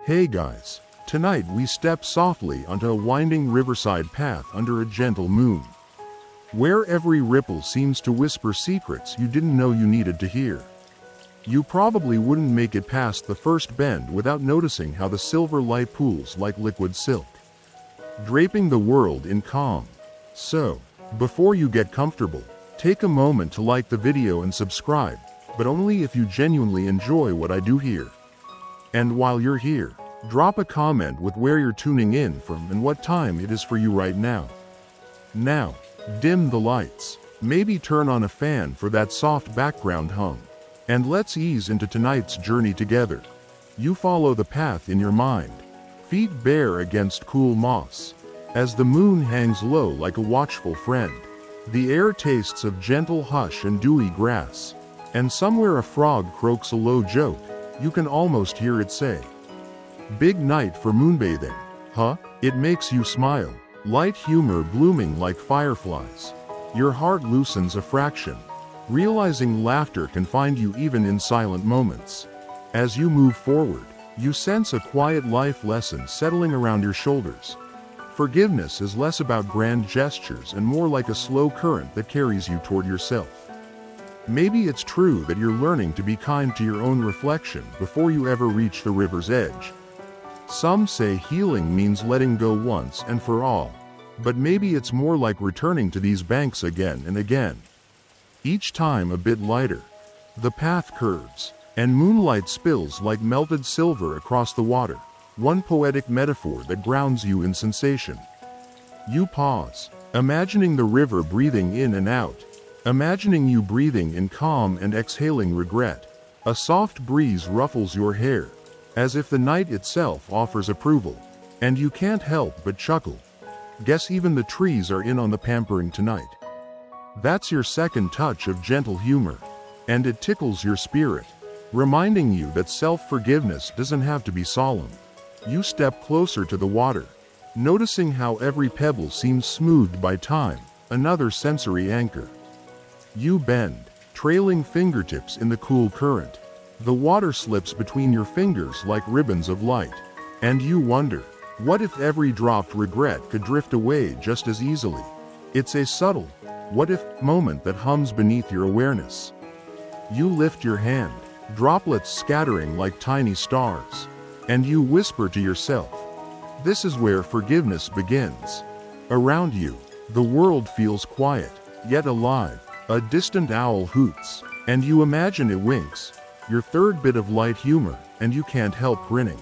Hey guys, tonight we step softly onto a winding riverside path under a gentle moon, where every ripple seems to whisper secrets you didn't know you needed to hear. You probably wouldn't make it past the first bend without noticing how the silver light pools like liquid silk, draping the world in calm. So, before you get comfortable, take a moment to like the video and subscribe, but only if you genuinely enjoy what I do here. And while you're here, drop a comment with where you're tuning in from and what time it is for you right now. Now, dim the lights, maybe turn on a fan for that soft background hum, and let's ease into tonight's journey together. You follow the path in your mind, feet bare against cool moss. As the moon hangs low like a watchful friend, the air tastes of gentle hush and dewy grass, and somewhere a frog croaks a low joke. You can almost hear it say, "Big night for moonbathing, huh?" It makes you smile, light humor blooming like fireflies. Your heart loosens a fraction, realizing laughter can find you even in silent moments. As you move forward, you sense a quiet life lesson settling around your shoulders. Forgiveness is less about grand gestures and more like a slow current that carries you toward yourself. Maybe it's true that you're learning to be kind to your own reflection before you ever reach the river's edge. Some say healing means letting go once and for all, but maybe it's more like returning to these banks again and again. Each time a bit lighter, the path curves, and moonlight spills like melted silver across the water, one poetic metaphor that grounds you in sensation. You pause, imagining the river breathing in and out, imagining you breathing in calm and exhaling regret. A soft breeze ruffles your hair, as if the night itself offers approval, and you can't help but chuckle. Guess even the trees are in on the pampering tonight. That's your second touch of gentle humor, and it tickles your spirit, reminding you that self-forgiveness doesn't have to be solemn. You step closer to the water, noticing how every pebble seems smoothed by time, another sensory anchor. You bend, trailing fingertips in the cool current. The water slips between your fingers like ribbons of light, and you wonder, what if every dropped regret could drift away just as easily? It's a subtle, what if moment that hums beneath your awareness. You lift your hand, droplets scattering like tiny stars, and you whisper to yourself, this is where forgiveness begins. Around you, the world feels quiet, yet alive. A distant owl hoots, and you imagine it winks, your third bit of light humor, and you can't help grinning.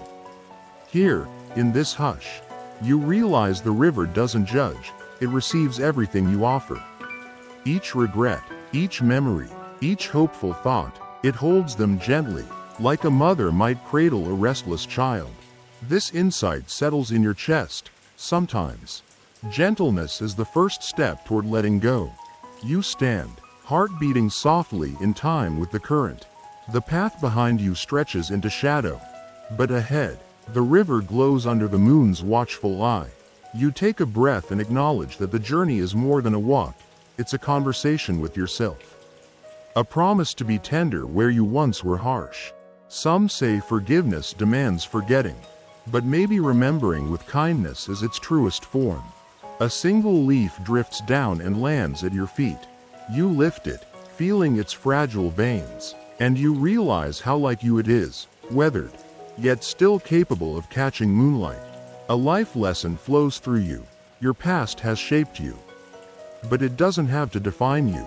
Here, in this hush, you realize the river doesn't judge, it receives everything you offer. Each regret, each memory, each hopeful thought, it holds them gently, like a mother might cradle a restless child. This insight settles in your chest. Sometimes, gentleness is the first step toward letting go. You stand, heart beating softly in time with the current. The path behind you stretches into shadow, but ahead, the river glows under the moon's watchful eye. You take a breath and acknowledge that the journey is more than a walk, it's a conversation with yourself. A promise to be tender where you once were harsh. Some say forgiveness demands forgetting, but maybe remembering with kindness is its truest form. A single leaf drifts down and lands at your feet. You lift it, feeling its fragile veins, and you realize how like you it is, weathered, yet still capable of catching moonlight. A life lesson flows through you. Your past has shaped you, but it doesn't have to define you.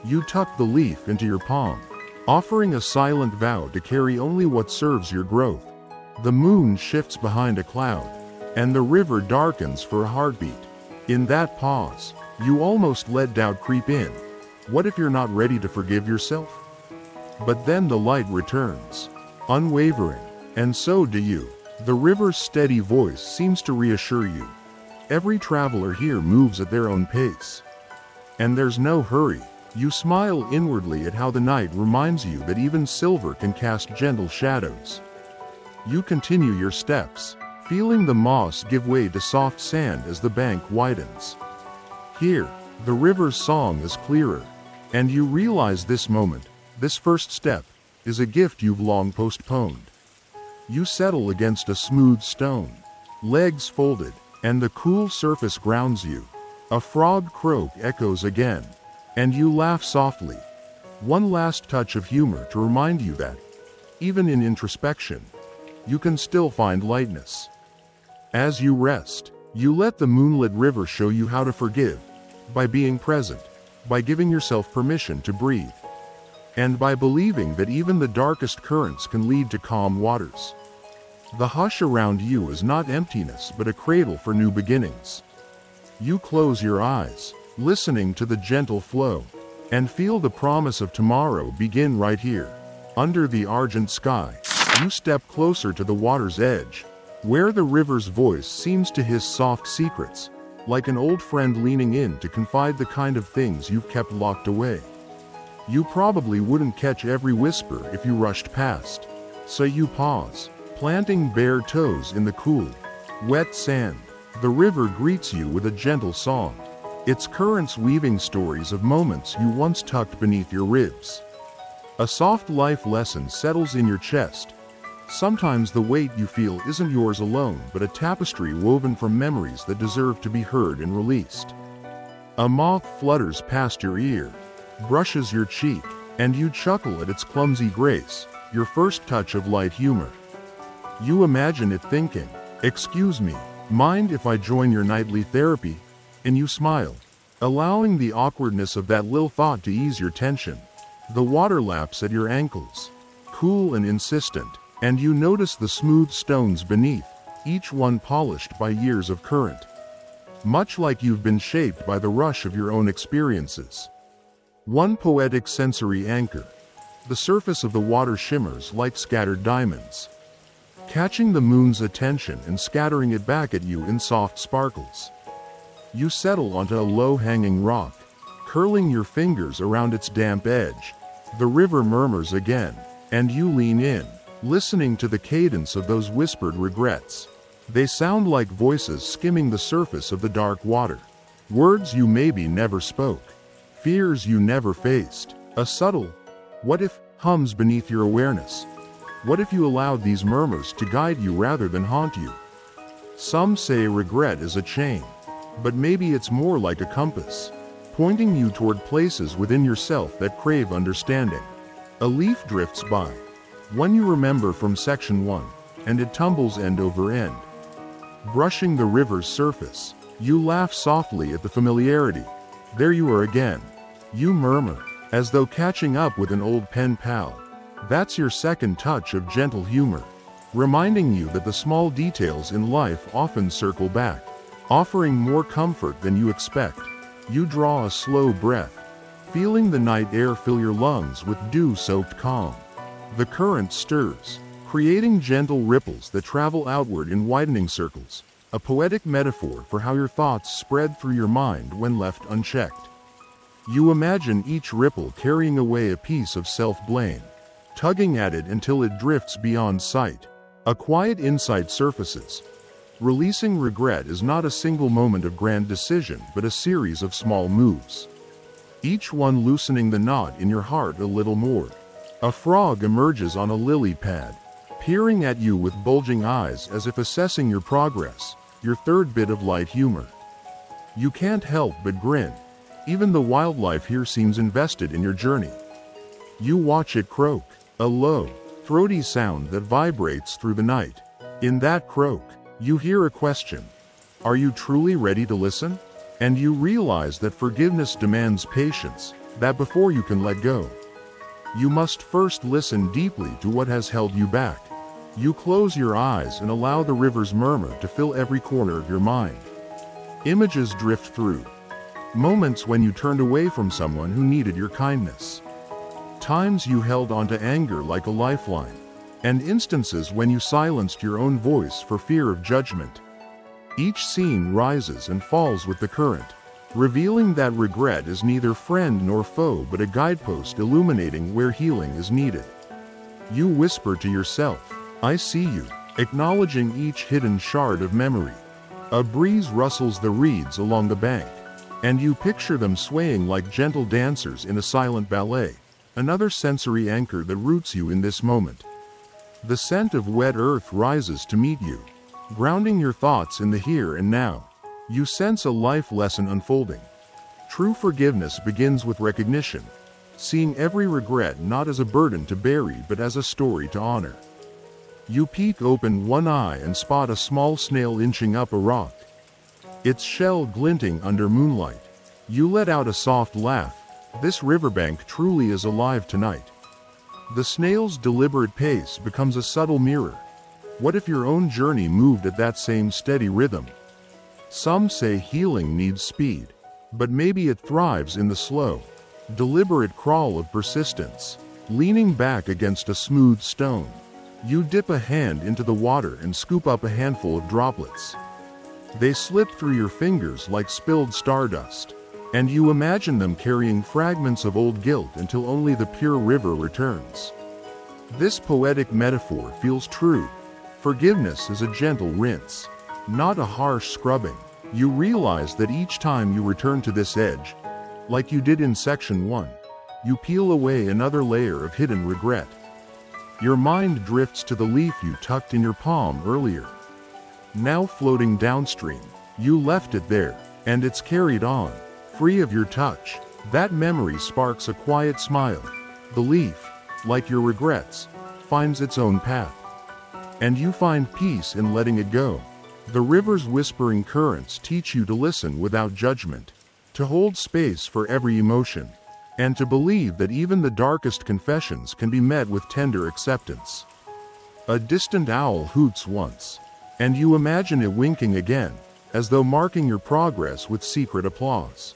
You tuck the leaf into your palm, offering a silent vow to carry only what serves your growth. The moon shifts behind a cloud, and the river darkens for a heartbeat. In that pause, you almost let doubt creep in. What if you're not ready to forgive yourself? But then the light returns, unwavering, and so do you. The river's steady voice seems to reassure you. Every traveler here moves at their own pace, and there's no hurry. You smile inwardly at how the night reminds you that even silver can cast gentle shadows. You continue your steps, feeling the moss give way to soft sand as the bank widens. Here, the river's song is clearer, and you realize this moment, this first step, is a gift you've long postponed. You settle against a smooth stone, legs folded, and the cool surface grounds you. A frog croak echoes again, and you laugh softly. One last touch of humor to remind you that, even in introspection, you can still find lightness. As you rest, you let the moonlit river show you how to forgive, by being present, by giving yourself permission to breathe, and by believing that even the darkest currents can lead to calm waters. The hush around you is not emptiness but a cradle for new beginnings. You close your eyes, listening to the gentle flow, and feel the promise of tomorrow begin right here. Under the argent sky, you step closer to the water's edge, where the river's voice seems to hiss soft secrets, like an old friend leaning in to confide the kind of things you've kept locked away. You probably wouldn't catch every whisper if you rushed past, so you pause, planting bare toes in the cool, wet sand. The river greets you with a gentle song, its currents weaving stories of moments you once tucked beneath your ribs. A soft life lesson settles in your chest. Sometimes the weight you feel isn't yours alone but a tapestry woven from memories that deserve to be heard and released. A moth flutters past your ear, brushes your cheek, and you chuckle at its clumsy grace, your first touch of light humor. You imagine it thinking, "Excuse me, mind if I join your nightly therapy?" And you smile, allowing the awkwardness of that little thought to ease your tension. The water laps at your ankles, cool and insistent, and you notice the smooth stones beneath, each one polished by years of current. Much like you've been shaped by the rush of your own experiences. One poetic sensory anchor. The surface of the water shimmers like scattered diamonds, catching the moon's attention and scattering it back at you in soft sparkles. You settle onto a low-hanging rock, curling your fingers around its damp edge. The river murmurs again, and you lean in, listening to the cadence of those whispered regrets. They sound like voices skimming the surface of the dark water. Words you maybe never spoke, fears you never faced. A subtle, "what if?" hums beneath your awareness. What if you allowed these murmurs to guide you rather than haunt you? Some say regret is a chain, but maybe it's more like a compass, pointing you toward places within yourself that crave understanding. A leaf drifts by, one you remember from section 1, and it tumbles end over end. Brushing the river's surface, you laugh softly at the familiarity. There you are again. You murmur, as though catching up with an old pen pal. That's your second touch of gentle humor, reminding you that the small details in life often circle back, offering more comfort than you expect. You draw a slow breath, feeling the night air fill your lungs with dew-soaked calm. The current stirs, creating gentle ripples that travel outward in widening circles, a poetic metaphor for how your thoughts spread through your mind when left unchecked. You imagine each ripple carrying away a piece of self-blame, tugging at it until it drifts beyond sight. A quiet insight surfaces. Releasing regret is not a single moment of grand decision but a series of small moves, each one loosening the knot in your heart a little more. A frog emerges on a lily pad, peering at you with bulging eyes as if assessing your progress, your third bit of light humor. You can't help but grin. Even the wildlife here seems invested in your journey. You watch it croak, a low, throaty sound that vibrates through the night. In that croak, you hear a question. Are you truly ready to listen? And you realize that forgiveness demands patience, that before you can let go, you must first listen deeply to what has held you back. You close your eyes and allow the river's murmur to fill every corner of your mind. Images drift through. Moments when you turned away from someone who needed your kindness. Times you held onto anger like a lifeline. And instances when you silenced your own voice for fear of judgment. Each scene rises and falls with the current, revealing that regret is neither friend nor foe but a guidepost illuminating where healing is needed. You whisper to yourself, I see you, acknowledging each hidden shard of memory. A breeze rustles the reeds along the bank, and you picture them swaying like gentle dancers in a silent ballet, another sensory anchor that roots you in this moment. The scent of wet earth rises to meet you, grounding your thoughts in the here and now. You sense a life lesson unfolding. True forgiveness begins with recognition, seeing every regret not as a burden to bury but as a story to honor. You peek open one eye and spot a small snail inching up a rock, its shell glinting under moonlight. You let out a soft laugh. This riverbank truly is alive tonight. The snail's deliberate pace becomes a subtle mirror. What if your own journey moved at that same steady rhythm? Some say healing needs speed, but maybe it thrives in the slow, deliberate crawl of persistence. Leaning back against a smooth stone, you dip a hand into the water and scoop up a handful of droplets. They slip through your fingers like spilled stardust, and you imagine them carrying fragments of old guilt until only the pure river returns. This poetic metaphor feels true. Forgiveness is a gentle rinse, not a harsh scrubbing. You realize that each time you return to this edge, like you did in section 1, you peel away another layer of hidden regret. Your mind drifts to the leaf you tucked in your palm earlier. Now floating downstream, you left it there, and it's carried on, free of your touch. That memory sparks a quiet smile. The leaf, like your regrets, finds its own path. And you find peace in letting it go. The river's whispering currents teach you to listen without judgment, to hold space for every emotion, and to believe that even the darkest confessions can be met with tender acceptance. A distant owl hoots once, and you imagine it winking again, as though marking your progress with secret applause.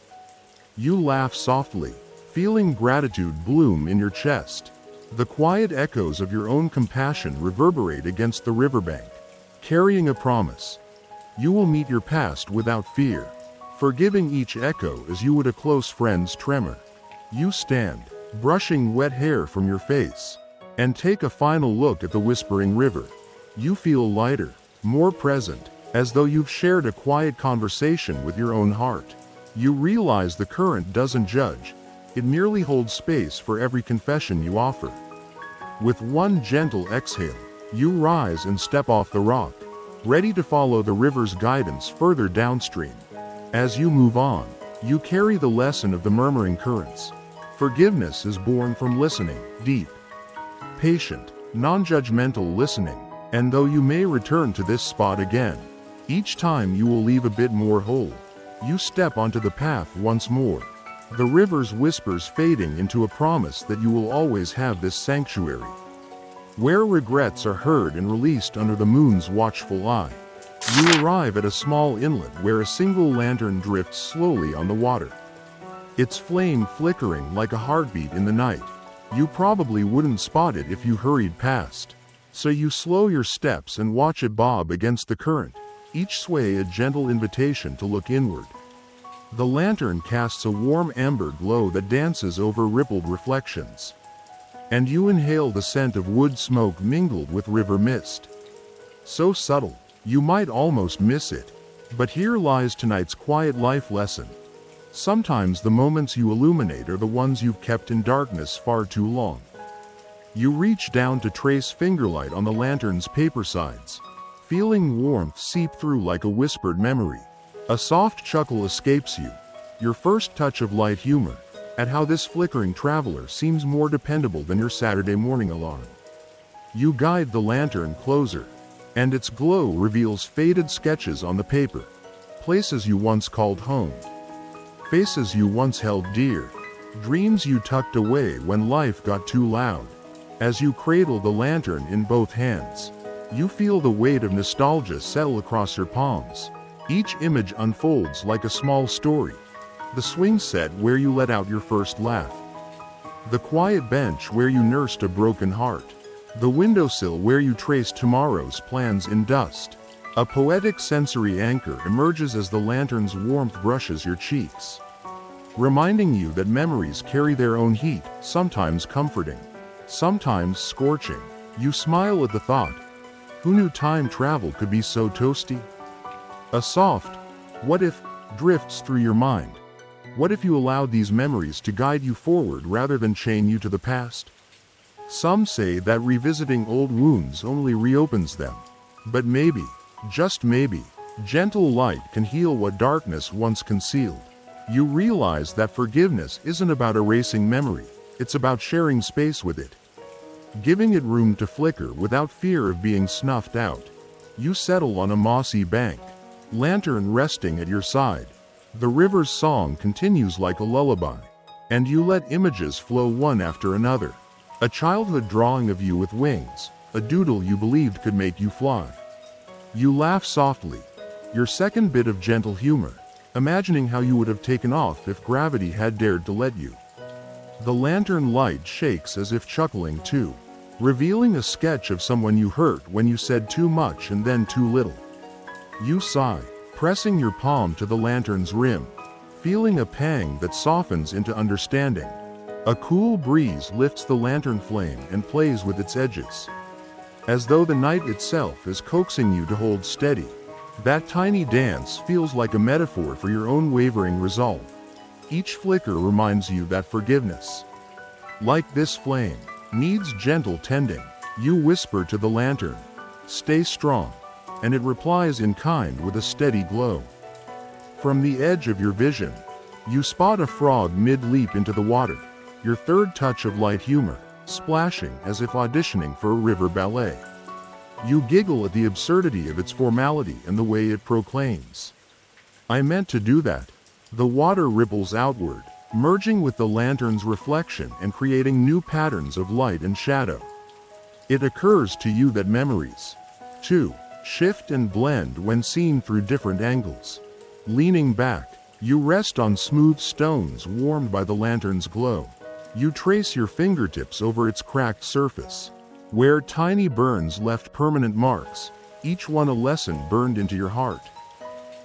You laugh softly, feeling gratitude bloom in your chest. The quiet echoes of your own compassion reverberate against the riverbank, carrying a promise. You will meet your past without fear, forgiving each echo as you would a close friend's tremor. You stand, brushing wet hair from your face, and take a final look at the whispering river. You feel lighter, more present, as though you've shared a quiet conversation with your own heart. You realize the current doesn't judge, it merely holds space for every confession you offer. With one gentle exhale, you rise and step off the rock, ready to follow the river's guidance further downstream. As you move on, you carry the lesson of the murmuring currents. Forgiveness is born from listening, deep, patient, non-judgmental listening, and though you may return to this spot again, each time you will leave a bit more whole. You step onto the path once more, the river's whispers fading into a promise that you will always have this sanctuary, where regrets are heard and released under the moon's watchful eye. You arrive at a small inlet where a single lantern drifts slowly on the water, its flame flickering like a heartbeat in the night. You probably wouldn't spot it if you hurried past, so you slow your steps and watch it bob against the current, each sway a gentle invitation to look inward. The lantern casts a warm amber glow that dances over rippled reflections, and you inhale the scent of wood smoke mingled with river mist. So subtle, you might almost miss it. But here lies tonight's quiet life lesson. Sometimes the moments you illuminate are the ones you've kept in darkness far too long. You reach down to trace fingerlight on the lantern's paper sides, feeling warmth seep through like a whispered memory. A soft chuckle escapes you, your first touch of light humor, at how this flickering traveler seems more dependable than your Saturday morning alarm. You guide the lantern closer, and its glow reveals faded sketches on the paper, places you once called home, faces you once held dear, dreams you tucked away when life got too loud. As you cradle the lantern in both hands, you feel the weight of nostalgia settle across your palms. Each image unfolds like a small story. The swing set where you let out your first laugh, the quiet bench where you nursed a broken heart, the windowsill where you traced tomorrow's plans in dust. A poetic sensory anchor emerges as the lantern's warmth brushes your cheeks, reminding you that memories carry their own heat, sometimes comforting, sometimes scorching. You smile at the thought, who knew time travel could be so toasty? A soft, what if, drifts through your mind. What if you allowed these memories to guide you forward rather than chain you to the past? Some say that revisiting old wounds only reopens them. But maybe, just maybe, gentle light can heal what darkness once concealed. You realize that forgiveness isn't about erasing memory, it's about sharing space with it. Giving it room to flicker without fear of being snuffed out. You settle on a mossy bank, lantern resting at your side. The river's song continues like a lullaby, and you let images flow one after another. A childhood drawing of you with wings, a doodle you believed could make you fly. You laugh softly, your second bit of gentle humor, imagining how you would have taken off if gravity had dared to let you. The lantern light shakes as if chuckling too, revealing a sketch of someone you hurt when you said too much and then too little. You sigh, pressing your palm to the lantern's rim, feeling a pang that softens into understanding. A cool breeze lifts the lantern flame and plays with its edges, as though the night itself is coaxing you to hold steady. That tiny dance feels like a metaphor for your own wavering resolve. Each flicker reminds you that forgiveness, like this flame, needs gentle tending. You whisper to the lantern, "Stay strong," and it replies in kind with a steady glow. From the edge of your vision, you spot a frog mid-leap into the water, your third touch of light humor, splashing as if auditioning for a river ballet. You giggle at the absurdity of its formality and the way it proclaims, "I meant to do that." The water ripples outward, merging with the lantern's reflection and creating new patterns of light and shadow. It occurs to you that memories, too, shift and blend when seen through different angles. Leaning back, you rest on smooth stones warmed by the lantern's glow. You trace your fingertips over its cracked surface, where tiny burns left permanent marks, each one a lesson burned into your heart.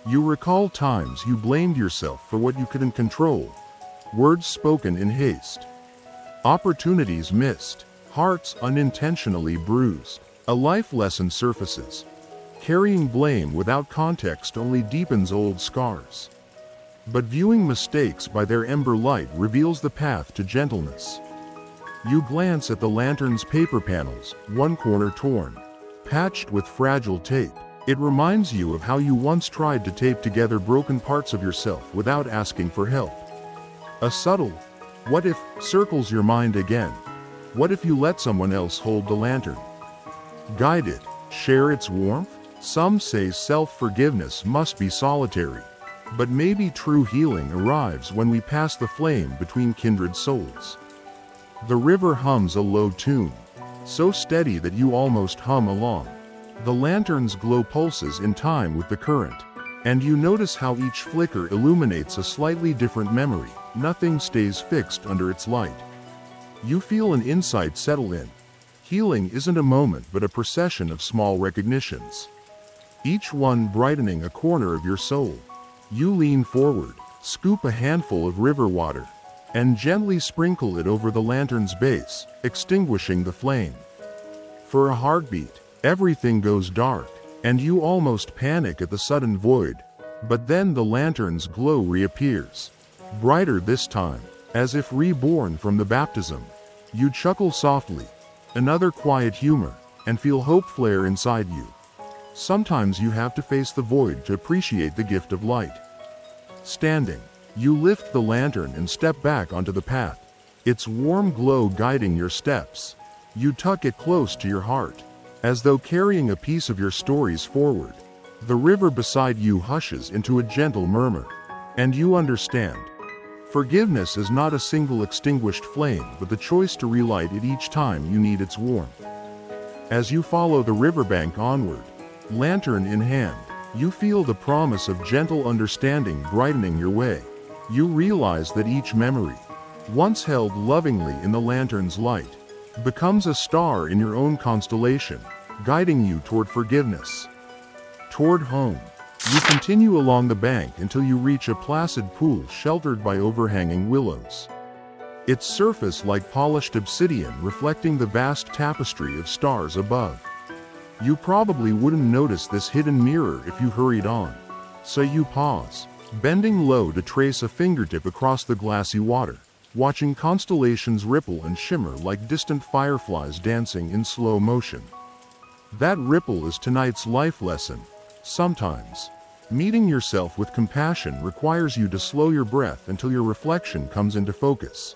You recall times you blamed yourself for what you couldn't control, words spoken in haste, opportunities missed, hearts unintentionally bruised. A life lesson surfaces. Carrying blame without context only deepens old scars. But viewing mistakes by their ember light reveals the path to gentleness. You glance at the lantern's paper panels, one corner torn, patched with fragile tape. It reminds you of how you once tried to tape together broken parts of yourself without asking for help. A subtle, "what if," circles your mind again. What if you let someone else hold the lantern? Guide it, share its warmth? Some say self-forgiveness must be solitary. But maybe true healing arrives when we pass the flame between kindred souls. The river hums a low tune, so steady that you almost hum along. The lantern's glow pulses in time with the current, and you notice how each flicker illuminates a slightly different memory. Nothing stays fixed under its light. You feel an insight settle in. Healing isn't a moment but a procession of small recognitions, each one brightening a corner of your soul. You lean forward, scoop a handful of river water, and gently sprinkle it over the lantern's base, extinguishing the flame. For a heartbeat, everything goes dark, and you almost panic at the sudden void. But then the lantern's glow reappears, brighter this time, as if reborn from the baptism. You chuckle softly, another quiet humor, and feel hope flare inside you. Sometimes you have to face the void to appreciate the gift of light. Standing, you lift the lantern and step back onto the path, its warm glow guiding your steps. You tuck it close to your heart, as though carrying a piece of your stories forward. The river beside you hushes into a gentle murmur, and you understand. Forgiveness is not a single extinguished flame but the choice to relight it each time you need its warmth. As you follow the riverbank onward, lantern in hand, you feel the promise of gentle understanding brightening your way. You realize that each memory, once held lovingly in the lantern's light, becomes a star in your own constellation, guiding you toward forgiveness, toward home. You continue along the bank until you reach a placid pool sheltered by overhanging willows, its surface like polished obsidian reflecting the vast tapestry of stars above. You probably wouldn't notice this hidden mirror if you hurried on, so you pause, bending low to trace a fingertip across the glassy water. watching constellations ripple and shimmer like distant fireflies dancing in slow motion. That ripple is tonight's life lesson. Sometimes, meeting yourself with compassion requires you to slow your breath until your reflection comes into focus.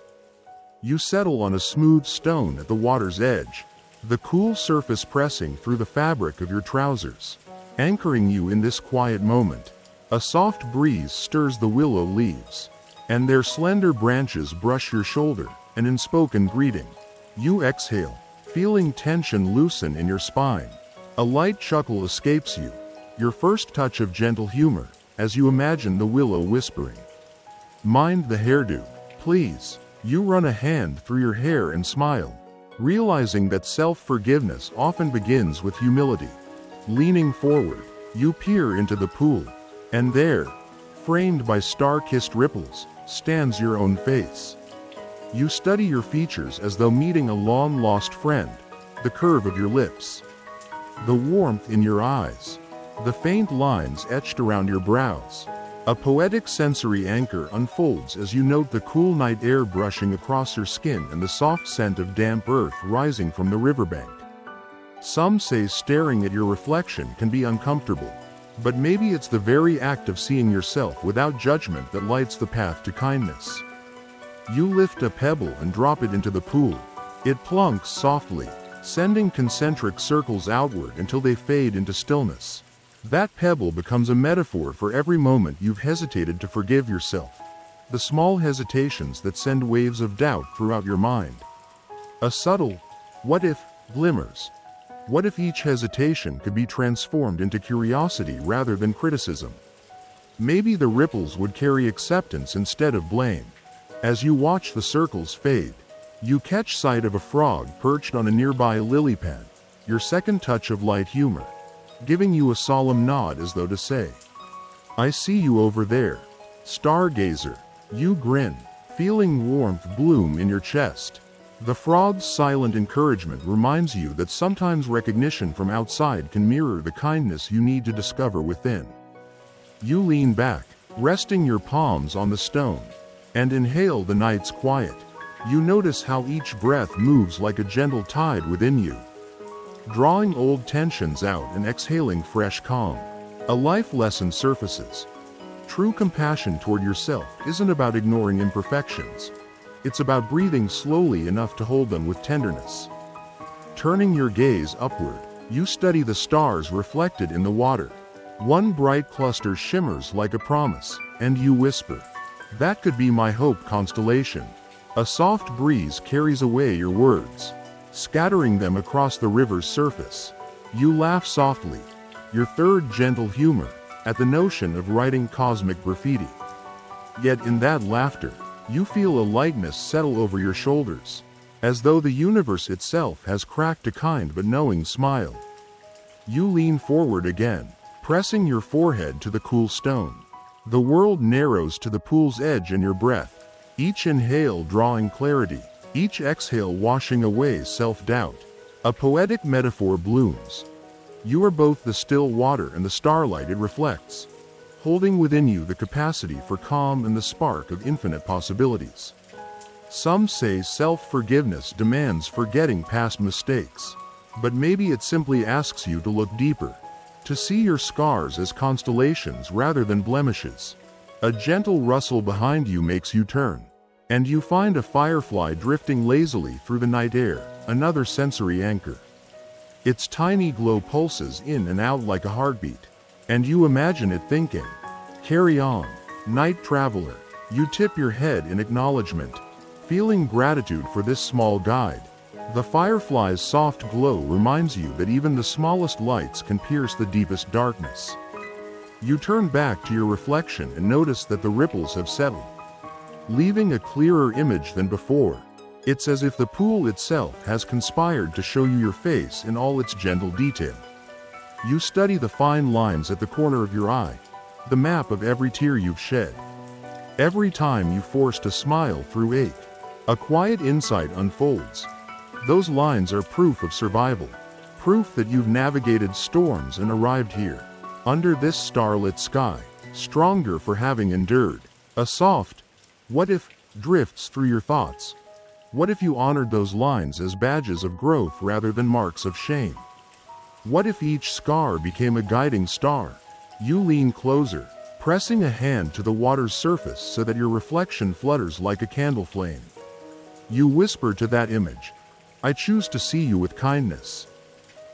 You settle on a smooth stone at the water's edge, the cool surface pressing through the fabric of your trousers, anchoring you in this quiet moment. A soft breeze stirs the willow leaves, and their slender branches brush your shoulder, an unspoken greeting. You exhale, feeling tension loosen in your spine. A light chuckle escapes you, your first touch of gentle humor, as you imagine the willow whispering, "Mind the hairdo, please." You run a hand through your hair and smile, realizing that self-forgiveness often begins with humility. Leaning forward, you peer into the pool, and there, framed by star-kissed ripples, stands your own face. You study your features as though meeting a long-lost friend, the curve of your lips, the warmth in your eyes, the faint lines etched around your brows. A poetic sensory anchor unfolds as you note the cool night air brushing across your skin and the soft scent of damp earth rising from the riverbank. Some say staring at your reflection can be uncomfortable, but maybe it's the very act of seeing yourself without judgment that lights the path to kindness. You lift a pebble and drop it into the pool. It plunks softly, sending concentric circles outward until they fade into stillness. That pebble becomes a metaphor for every moment you've hesitated to forgive yourself. The small hesitations that send waves of doubt throughout your mind. A subtle, what if, glimmers. What if each hesitation could be transformed into curiosity rather than criticism? Maybe the ripples would carry acceptance instead of blame. As you watch the circles fade, you catch sight of a frog perched on a nearby lily pad, your second touch of light humor, giving you a solemn nod as though to say, "I see you over there, stargazer." You grin, feeling warmth bloom in your chest. The frog's silent encouragement reminds you that sometimes recognition from outside can mirror the kindness you need to discover within. You lean back, resting your palms on the stone, and inhale the night's quiet. You notice how each breath moves like a gentle tide within you, drawing old tensions out and exhaling fresh calm. A life lesson surfaces. True compassion toward yourself isn't about ignoring imperfections. It's about breathing slowly enough to hold them with tenderness. Turning your gaze upward, you study the stars reflected in the water. One bright cluster shimmers like a promise, and you whisper, "That could be my hope constellation." A soft breeze carries away your words, scattering them across the river's surface. You laugh softly, your third gentle humor, at the notion of writing cosmic graffiti. Yet in that laughter, you feel a lightness settle over your shoulders, as though the universe itself has cracked a kind but knowing smile. You lean forward again, pressing your forehead to the cool stone. The world narrows to the pool's edge in your breath, each inhale drawing clarity, each exhale washing away self-doubt. A poetic metaphor blooms. You are both the still water and the starlight it reflects, holding within you the capacity for calm and the spark of infinite possibilities. Some say self-forgiveness demands forgetting past mistakes, but maybe it simply asks you to look deeper, to see your scars as constellations rather than blemishes. A gentle rustle behind you makes you turn, and you find a firefly drifting lazily through the night air, another sensory anchor. Its tiny glow pulses in and out like a heartbeat, and you imagine it thinking, "Carry on, night traveler." You tip your head in acknowledgement, feeling gratitude for this small guide. The firefly's soft glow reminds you that even the smallest lights can pierce the deepest darkness. You turn back to your reflection and notice that the ripples have settled, leaving a clearer image than before. It's as if the pool itself has conspired to show you your face in all its gentle detail. You study the fine lines at the corner of your eye, the map of every tear you've shed, every time you forced a smile through ache. A quiet insight unfolds. Those lines are proof of survival, proof that you've navigated storms and arrived here, under this starlit sky, stronger for having endured. A soft, what if, drifts through your thoughts. What if you honored those lines as badges of growth rather than marks of shame? What if each scar became a guiding star? You lean closer, pressing a hand to the water's surface so that your reflection flutters like a candle flame. You whisper to that image, "I choose to see you with kindness."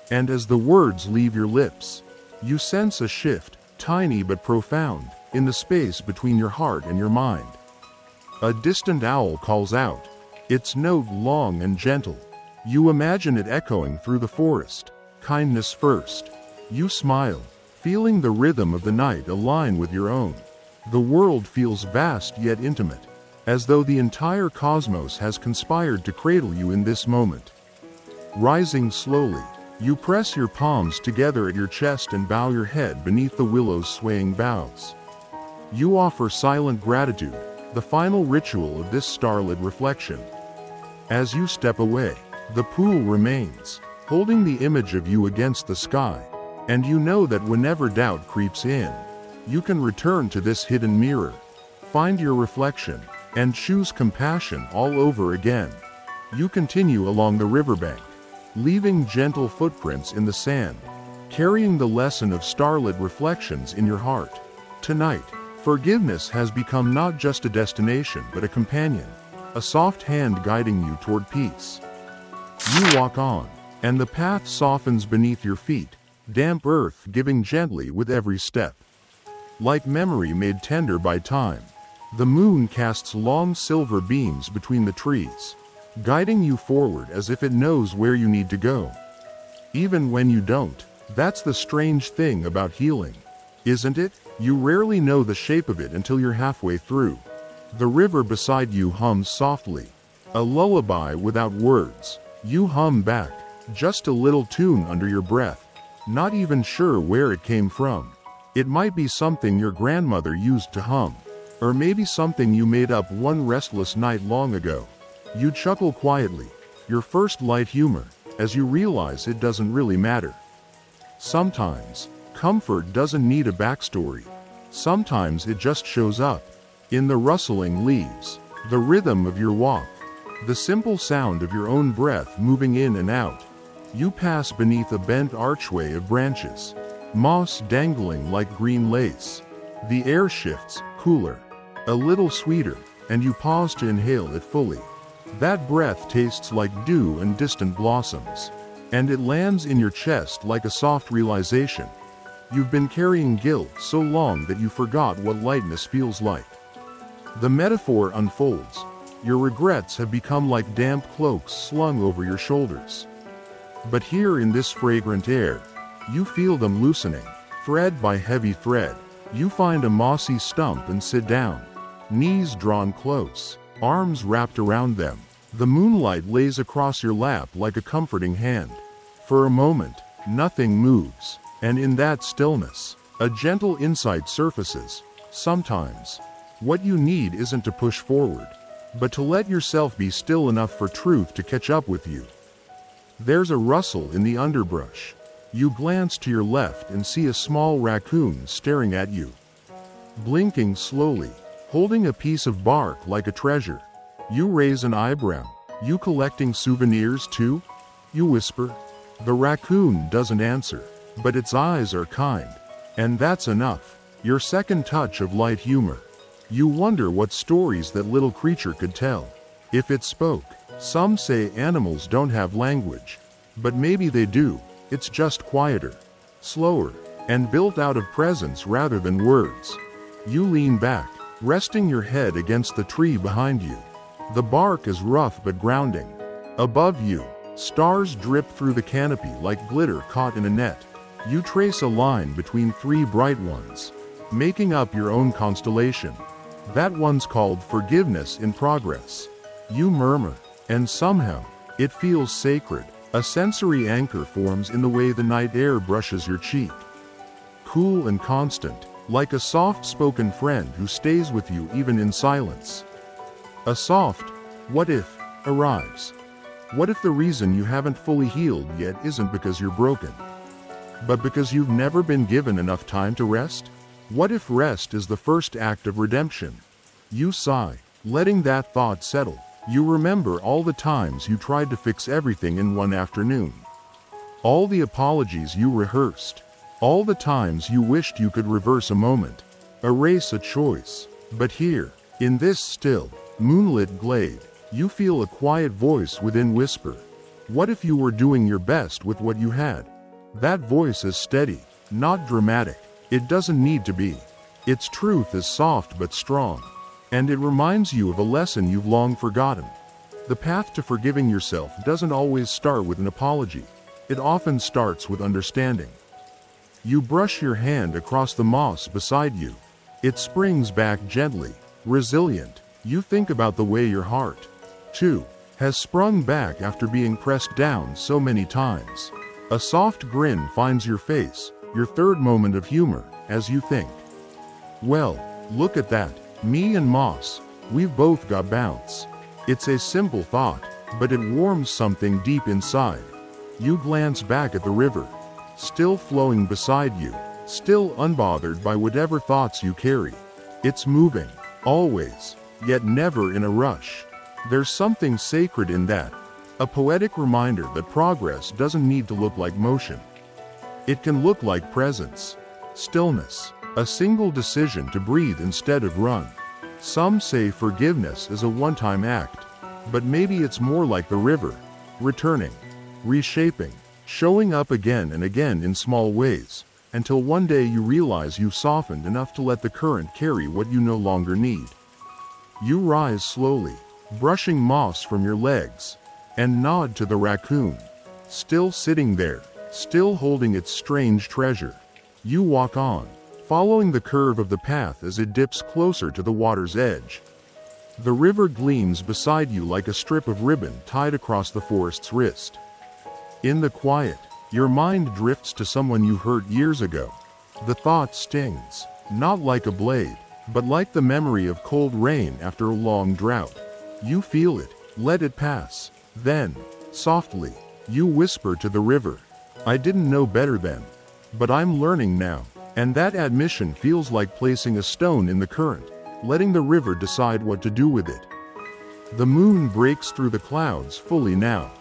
And as the words leave your lips, you sense a shift, tiny but profound, in the space between your heart and your mind. A distant owl calls out, its note long and gentle. You imagine it echoing through the forest, kindness first. You smile, feeling the rhythm of the night align with your own. The world feels vast yet intimate, as though the entire cosmos has conspired to cradle you in this moment. Rising slowly, you press your palms together at your chest and bow your head beneath the willow's swaying boughs. You offer silent gratitude, the final ritual of this starlit reflection. As you step away, the pool remains, holding the image of you against the sky, and you know that whenever doubt creeps in, you can return to this hidden mirror, find your reflection, and choose compassion all over again. You continue along the riverbank, leaving gentle footprints in the sand, carrying the lesson of starlit reflections in your heart. Tonight, forgiveness has become not just a destination but a companion, a soft hand guiding you toward peace. You walk on, and the path softens beneath your feet, damp earth giving gently with every step. Like memory made tender by time, the moon casts long silver beams between the trees, guiding you forward as if it knows where you need to go. Even when you don't, that's the strange thing about healing, isn't it? You rarely know the shape of it until you're halfway through. The river beside you hums softly, a lullaby without words. You hum back, just a little tune under your breath, not even sure where it came from. It might be something your grandmother used to hum, or maybe something you made up one restless night long ago. You chuckle quietly, your first light humor, as you realize it doesn't really matter. Sometimes, comfort doesn't need a backstory. Sometimes it just shows up, in the rustling leaves, the rhythm of your walk, the simple sound of your own breath moving in and out. You pass beneath a bent archway of branches, moss dangling like green lace. The air shifts, cooler, a little sweeter, and you pause to inhale it fully. That breath tastes like dew and distant blossoms, and it lands in your chest like a soft realization. You've been carrying guilt so long that you forgot what lightness feels like. The metaphor unfolds. Your regrets have become like damp cloaks slung over your shoulders. But here in this fragrant air, you feel them loosening, thread by heavy thread. You find a mossy stump and sit down, knees drawn close, arms wrapped around them. The moonlight lays across your lap like a comforting hand. For a moment, nothing moves, and in that stillness, a gentle insight surfaces. Sometimes, what you need isn't to push forward, but to let yourself be still enough for truth to catch up with you. There's a rustle in the underbrush. You glance to your left and see a small raccoon staring at you. Blinking slowly, holding a piece of bark like a treasure. You raise an eyebrow. You collecting souvenirs too? You whisper. The raccoon doesn't answer, but its eyes are kind. And that's enough. Your second touch of light humor. You wonder what stories that little creature could tell, if it spoke. Some say animals don't have language, but maybe they do. It's just quieter, slower, and built out of presence rather than words. You lean back, resting your head against the tree behind you. The bark is rough but grounding. Above you, stars drip through the canopy like glitter caught in a net. You trace a line between three bright ones, making up your own constellation. That one's called forgiveness in progress. You murmur, and somehow, it feels sacred. A sensory anchor forms in the way the night air brushes your cheek. Cool and constant, like a soft-spoken friend who stays with you even in silence. A soft, what if, arrives. What if the reason you haven't fully healed yet isn't because you're broken, but because you've never been given enough time to rest? What if rest is the first act of redemption? You sigh, Letting that thought settle, you remember all the times you tried to fix everything in one afternoon. All the apologies you rehearsed. All the times you wished you could reverse a moment, erase a choice. But here, in this still, moonlit glade, you feel a quiet voice within whisper. What if you were doing your best with what you had? That voice is steady, not dramatic. It doesn't need to be. Its truth is soft but strong. And it reminds you of a lesson you've long forgotten. The path to forgiving yourself doesn't always start with an apology. It often starts with understanding. You brush your hand across the moss beside you. It springs back gently, resilient. You think about the way your heart, too, has sprung back after being pressed down so many times. A soft grin finds your face, your third moment of humor, as you think. Well, look at that. Me and moss, we've both got bounce. It's a simple thought, but it warms something deep inside. You glance back at the river, still flowing beside you, still unbothered by whatever thoughts you carry. It's moving, always, yet never in a rush. There's something sacred in that, a poetic reminder that progress doesn't need to look like motion. It can look like presence, stillness, a single decision to breathe instead of run. Some say forgiveness is a one-time act, but maybe it's more like the river, returning, reshaping, showing up again and again in small ways, until one day you realize you've softened enough to let the current carry what you no longer need. You rise slowly, brushing moss from your legs, and nod to the raccoon, still sitting there, still holding its strange treasure. You walk on, following the curve of the path as it dips closer to the water's edge. The river gleams beside you like a strip of ribbon tied across the forest's wrist. In the quiet, your mind drifts to someone you hurt years ago. The thought stings, not like a blade, but like the memory of cold rain after a long drought. You feel it, let it pass. Then, softly, you whisper to the river, "I didn't know better then, but I'm learning now." And that admission feels like placing a stone in the current, letting the river decide what to do with it. The moon breaks through the clouds fully now,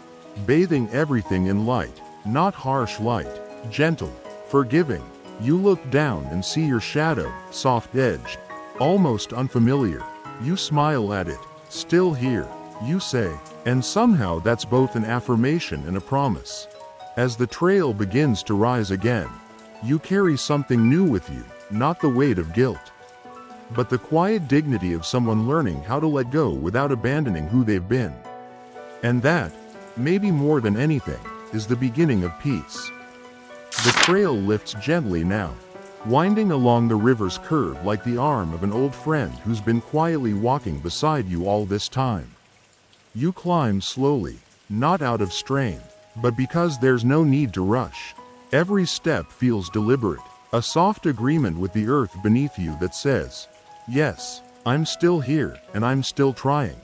bathing everything in light, not harsh light, gentle, forgiving. You look down and see your shadow, soft-edged, almost unfamiliar. You smile at it, "Still here," you say, and somehow that's both an affirmation and a promise. As the trail begins to rise again, you carry something new with you, not the weight of guilt, but the quiet dignity of someone learning how to let go without abandoning who they've been. And that, maybe more than anything, is the beginning of peace. The trail lifts gently now, winding along the river's curve like the arm of an old friend who's been quietly walking beside you all this time. You climb slowly, not out of strain, but because there's no need to rush. Every step feels deliberate, a soft agreement with the earth beneath you that says, "Yes, I'm still here, and I'm still trying."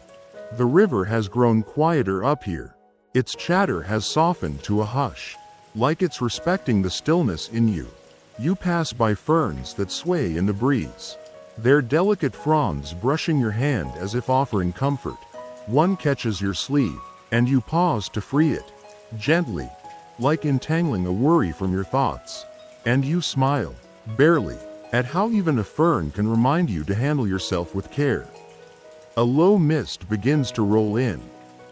The river has grown quieter up here. Its chatter has softened to a hush, like it's respecting the stillness in you. You pass by ferns that sway in the breeze, their delicate fronds brushing your hand as if offering comfort. One catches your sleeve, and you pause to free it, gently, like entangling a worry from your thoughts. And you smile, barely, at how even a fern can remind you to handle yourself with care. A low mist begins to roll in,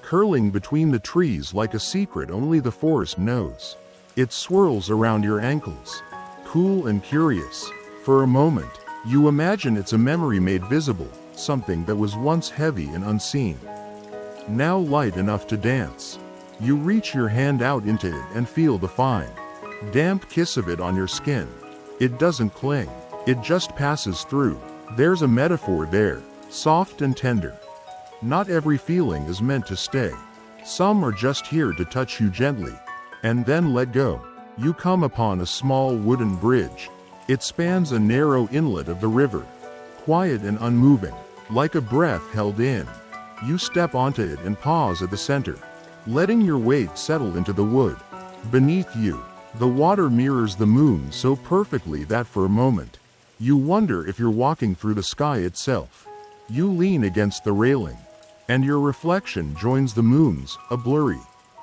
curling between the trees like a secret only the forest knows. It swirls around your ankles, cool and curious. For a moment, you imagine it's a memory made visible, something that was once heavy and unseen, now light enough to dance. You reach your hand out into it and feel the fine, damp kiss of it on your skin. It doesn't cling, it just passes through. There's a metaphor there, soft and tender. Not every feeling is meant to stay. Some are just here to touch you gently, and then let go. You come upon a small wooden bridge. It spans a narrow inlet of the river, quiet and unmoving, like a breath held in. You step onto it and pause at the center, letting your weight settle into the wood. Beneath you, the water mirrors the moon so perfectly that for a moment, you wonder if you're walking through the sky itself. You lean against the railing, and your reflection joins the moon's, a blurry,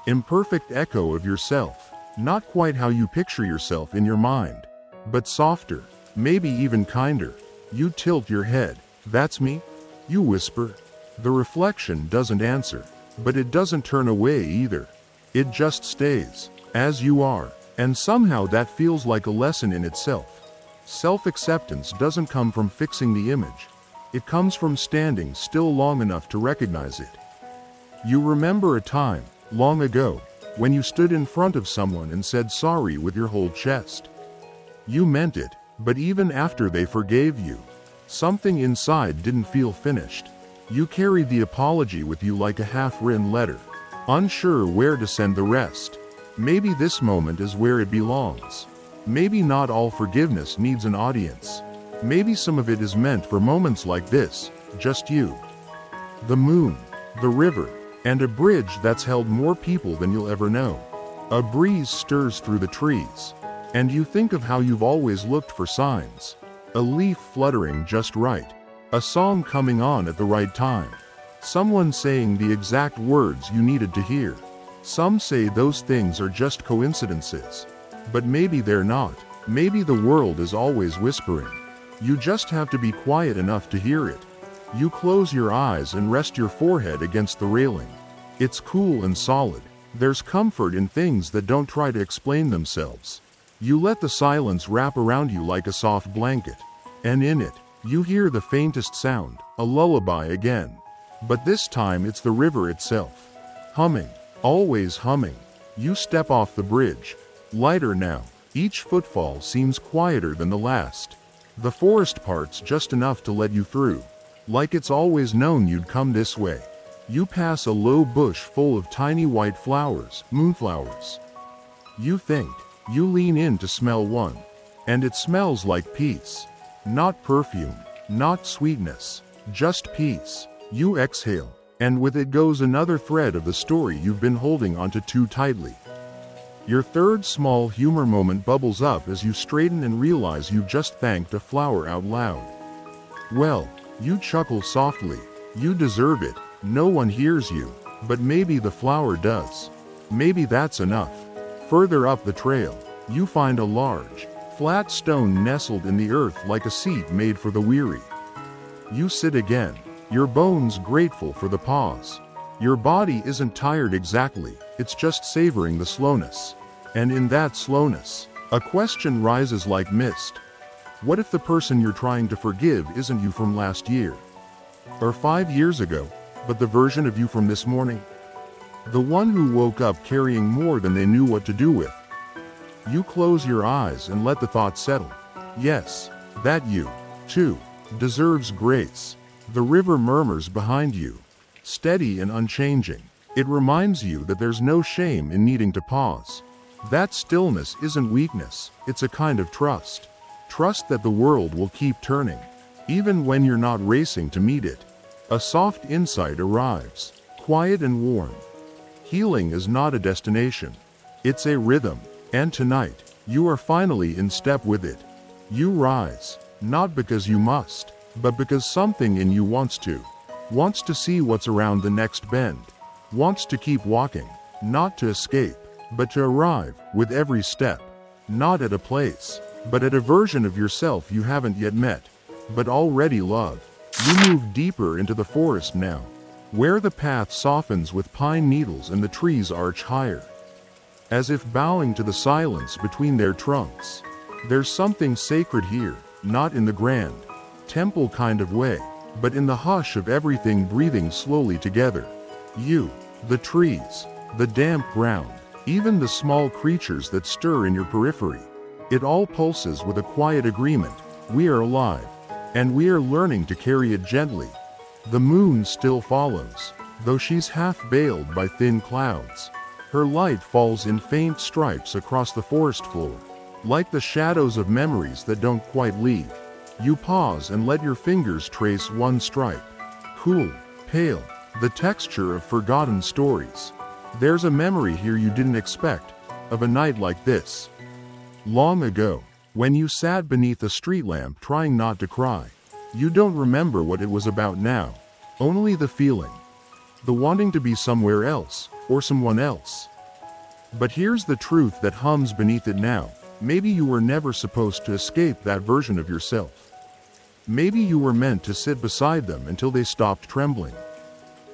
imperfect echo of yourself, not quite how you picture yourself in your mind, but softer, maybe even kinder. You tilt your head. That's me? You whisper. The reflection doesn't answer, but it doesn't turn away either. It just stays, as you are, and somehow that feels like a lesson in itself. Self-acceptance doesn't come from fixing the image. It comes from standing still long enough to recognize it. You remember a time, long ago, when you stood in front of someone and said sorry with your whole chest. You meant it, but even after they forgave you, something inside didn't feel finished. You carried the apology with you like a half-written letter, unsure where to send the rest. Maybe this moment is where it belongs. Maybe not all forgiveness needs an audience. Maybe some of it is meant for moments like this, just you, the moon, the river, and a bridge that's held more people than you'll ever know. A breeze stirs through the trees, and you think of how you've always looked for signs. A leaf fluttering just right, a song coming on at the right time, someone saying the exact words you needed to hear. Some say those things are just coincidences, but maybe they're not. Maybe the world is always whispering. You just have to be quiet enough to hear it. You close your eyes and rest your forehead against the railing. It's cool and solid. There's comfort in things that don't try to explain themselves. You let the silence wrap around you like a soft blanket, and in it, you hear the faintest sound, a lullaby again. But this time it's the river itself. Humming, always humming. You step off the bridge. Lighter now. Each footfall seems quieter than the last. The forest parts just enough to let you through, like it's always known you'd come this way. You pass a low bush full of tiny white flowers, moonflowers. You think. You lean in to smell one, and it smells like peace. Not perfume, not sweetness, just peace. You exhale, and with it goes another thread of the story you've been holding onto too tightly. Your third small humor moment bubbles up as you straighten and realize you've just thanked a flower out loud. Well, you chuckle softly. You deserve it. No one hears you, but maybe the flower does. Maybe that's enough. Further up the trail, you find a large, flat stone nestled in the earth like a seat made for the weary. You sit again, your bones grateful for the pause. Your body isn't tired exactly, it's just savoring the slowness. And in that slowness, a question rises like mist. What if the person you're trying to forgive isn't you from last year? Or 5 years ago, but the version of you from this morning? The one who woke up carrying more than they knew what to do with. You close your eyes and let the thought settle. Yes, that you, too, deserves grace. The river murmurs behind you, steady and unchanging. It reminds you that there's no shame in needing to pause. That stillness isn't weakness, it's a kind of trust. Trust that the world will keep turning, even when you're not racing to meet it. A soft insight arrives, quiet and warm. Healing is not a destination, it's a rhythm, and tonight, you are finally in step with it. You rise, not because you must, but because something in you wants to see what's around the next bend, wants to keep walking, not to escape, but to arrive, with every step, not at a place, but at a version of yourself you haven't yet met, but already love. You move deeper into the forest now, where the path softens with pine needles and the trees arch higher, as if bowing to the silence between their trunks. There's something sacred here, not in the grand, temple kind of way, but in the hush of everything breathing slowly together. You, the trees, the damp ground, even the small creatures that stir in your periphery. It all pulses with a quiet agreement. We are alive, and we are learning to carry it gently. The moon still follows, though she's half veiled by thin clouds. Her light falls in faint stripes across the forest floor, like the shadows of memories that don't quite leave. You pause and let your fingers trace one stripe. Cool, pale, the texture of forgotten stories. There's a memory here you didn't expect, of a night like this. Long ago, when you sat beneath a street lamp trying not to cry. You don't remember what it was about now, only the feeling. The wanting to be somewhere else, or someone else. But here's the truth that hums beneath it now. Maybe you were never supposed to escape that version of yourself. Maybe you were meant to sit beside them until they stopped trembling.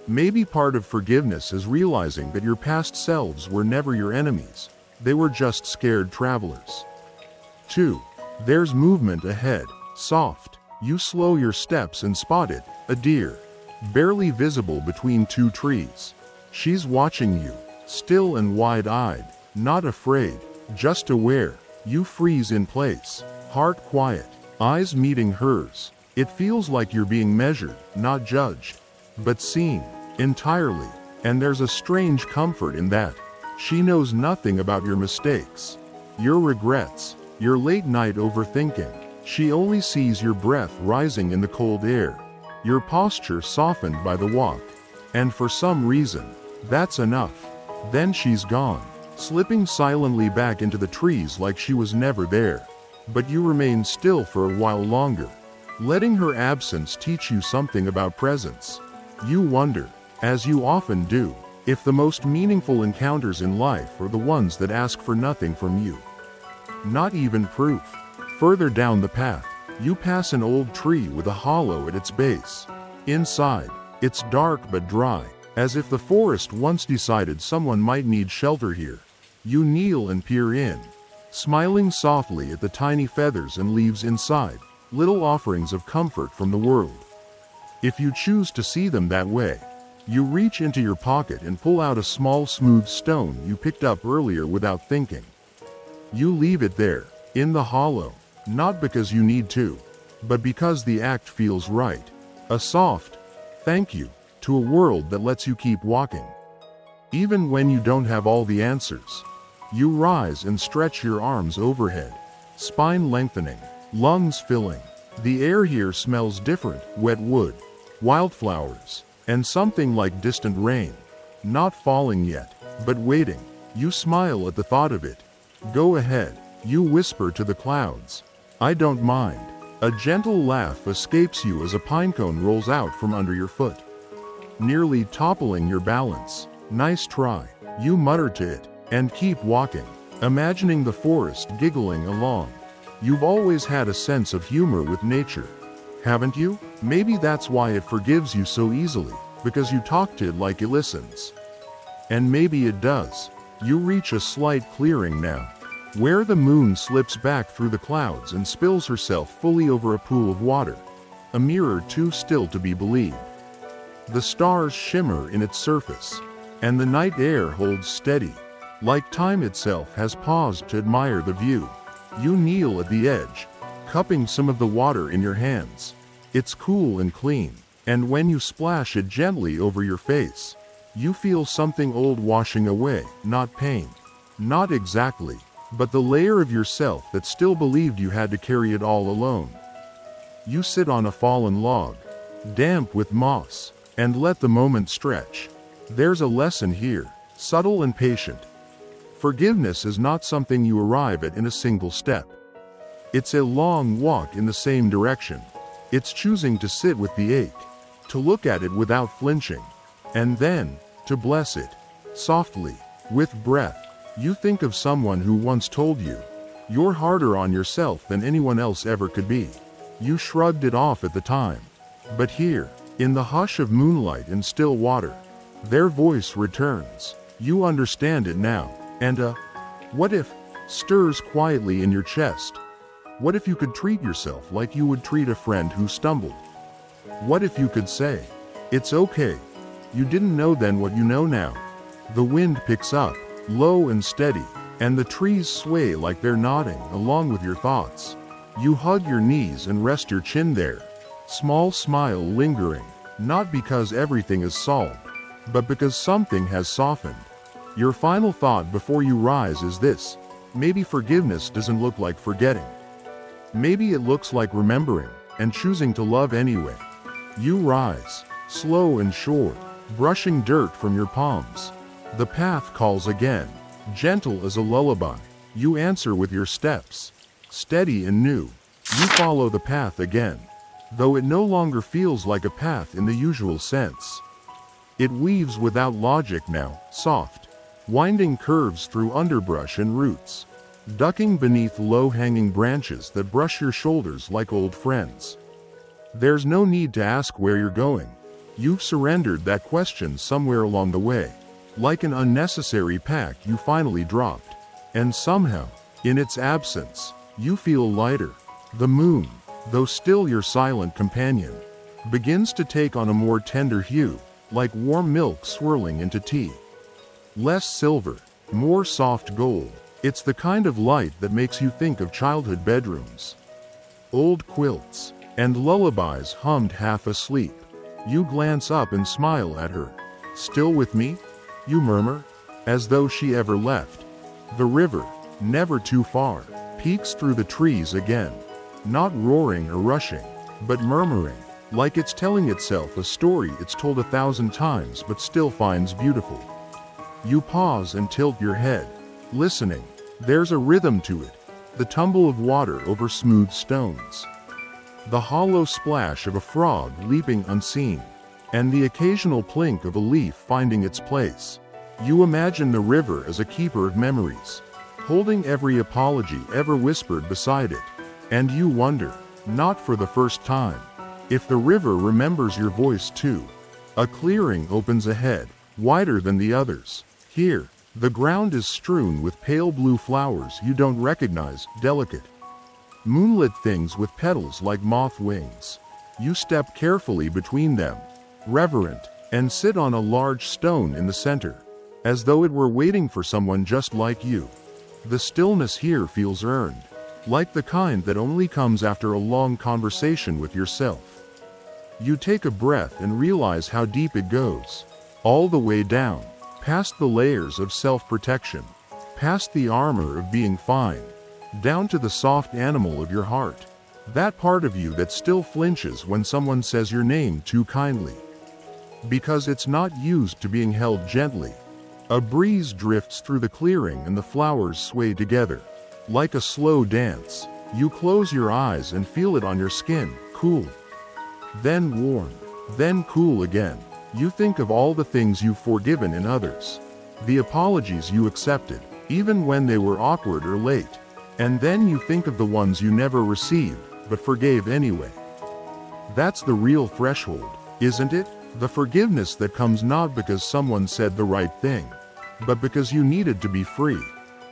Maybe part of forgiveness is realizing that your past selves were never your enemies. They were just scared travelers. 2. There's movement ahead, soft. You slow your steps and spot it, a deer, barely visible between two trees. She's watching you, still and wide-eyed, not afraid, just aware. You freeze in place, heart quiet, eyes meeting hers. It feels like you're being measured, not judged, but seen, entirely. And there's a strange comfort in that. She knows nothing about your mistakes, your regrets, your late-night overthinking. She only sees your breath rising in the cold air, your posture softened by the walk. And for some reason, that's enough. Then she's gone, slipping silently back into the trees like she was never there. But you remain still for a while longer, letting her absence teach you something about presence. You wonder, as you often do, if the most meaningful encounters in life are the ones that ask for nothing from you. Not even proof. Further down the path, you pass an old tree with a hollow at its base. Inside, it's dark but dry, as if the forest once decided someone might need shelter here. You kneel and peer in, smiling softly at the tiny feathers and leaves inside, little offerings of comfort from the world. If you choose to see them that way, you reach into your pocket and pull out a small smooth stone you picked up earlier without thinking. You leave it there, in the hollow, not because you need to, but because the act feels right. A soft thank you to a world that lets you keep walking. Even when you don't have all the answers, you rise and stretch your arms overhead, spine lengthening, lungs filling. The air here smells different, wet wood, wildflowers, and something like distant rain. Not falling yet, but waiting. You smile at the thought of it. Go ahead, you whisper to the clouds. I don't mind. A gentle laugh escapes you as a pinecone rolls out from under your foot, nearly toppling your balance. Nice try, you mutter to it, and keep walking, imagining the forest giggling along. You've always had a sense of humor with nature, haven't you? Maybe that's why it forgives you so easily, because you talk to it like it listens. And maybe it does. You reach a slight clearing now, where the moon slips back through the clouds and spills herself fully over a pool of water, a mirror too still to be believed. The stars shimmer in its surface, and the night air holds steady, like time itself has paused to admire the view. You kneel at the edge, cupping some of the water in your hands. It's cool and clean, and when you splash it gently over your face, you feel something old washing away, not pain. Not exactly, but the layer of yourself that still believed you had to carry it all alone. You sit on a fallen log, damp with moss, and let the moment stretch. There's a lesson here, subtle and patient. Forgiveness is not something you arrive at in a single step. It's a long walk in the same direction. It's choosing to sit with the ache, to look at it without flinching, and then to bless it, softly, with breath. You think of someone who once told you, "You're harder on yourself than anyone else ever could be." You shrugged it off at the time. But here, in the hush of moonlight and still water, their voice returns. You understand it now, and what if stirs quietly in your chest. What if you could treat yourself like you would treat a friend who stumbled? What if you could say, "It's okay. You didn't know then what you know now." The wind picks up, low and steady, and the trees sway like they're nodding along with your thoughts. You hug your knees and rest your chin there, small smile lingering, not because everything is solved, but because something has softened. Your final thought before you rise is this: maybe forgiveness doesn't look like forgetting. Maybe it looks like remembering and choosing to love anyway. You rise, slow and sure, brushing dirt from your palms. The path calls again, gentle as a lullaby. You answer with your steps, steady and new. You follow the path again, though it no longer feels like a path in the usual sense. It weaves without logic now, soft, winding curves through underbrush and roots, ducking beneath low-hanging branches that brush your shoulders like old friends. There's no need to ask where you're going. You've surrendered that question somewhere along the way, like an unnecessary pack you finally dropped. And somehow, in its absence, you feel lighter. The moon, though still your silent companion, begins to take on a more tender hue, like warm milk swirling into tea. Less silver, more soft gold. It's the kind of light that makes you think of childhood bedrooms, old quilts, and lullabies hummed half asleep. You glance up and smile at her. "Still with me?" you murmur, as though she ever left. The river, never too far, peeks through the trees again, not roaring or rushing, but murmuring, like it's telling itself a story it's told 1,000 times but still finds beautiful. You pause and tilt your head, listening. There's a rhythm to it, the tumble of water over smooth stones, the hollow splash of a frog leaping unseen, and the occasional plink of a leaf finding its place. You imagine the river as a keeper of memories, holding every apology ever whispered beside it, and you wonder, not for the first time, if the river remembers your voice too. A clearing opens ahead, wider than the others. Here, the ground is strewn with pale blue flowers you don't recognize, delicate, moonlit things with petals like moth wings. You step carefully between them, reverent, and sit on a large stone in the center, as though it were waiting for someone just like you. The stillness here feels earned, like the kind that only comes after a long conversation with yourself. You take a breath and realize how deep it goes, all the way down, past the layers of self-protection, past the armor of being fine, down to the soft animal of your heart, that part of you that still flinches when someone says your name too kindly, because it's not used to being held gently. A breeze drifts through the clearing and the flowers sway together, like a slow dance. You close your eyes and feel it on your skin, cool, then warm, then cool again. You think of all the things you've forgiven in others, the apologies you accepted, even when they were awkward or late. And then you think of the ones you never received, but forgave anyway. That's the real threshold, isn't it? The forgiveness that comes not because someone said the right thing, but because you needed to be free.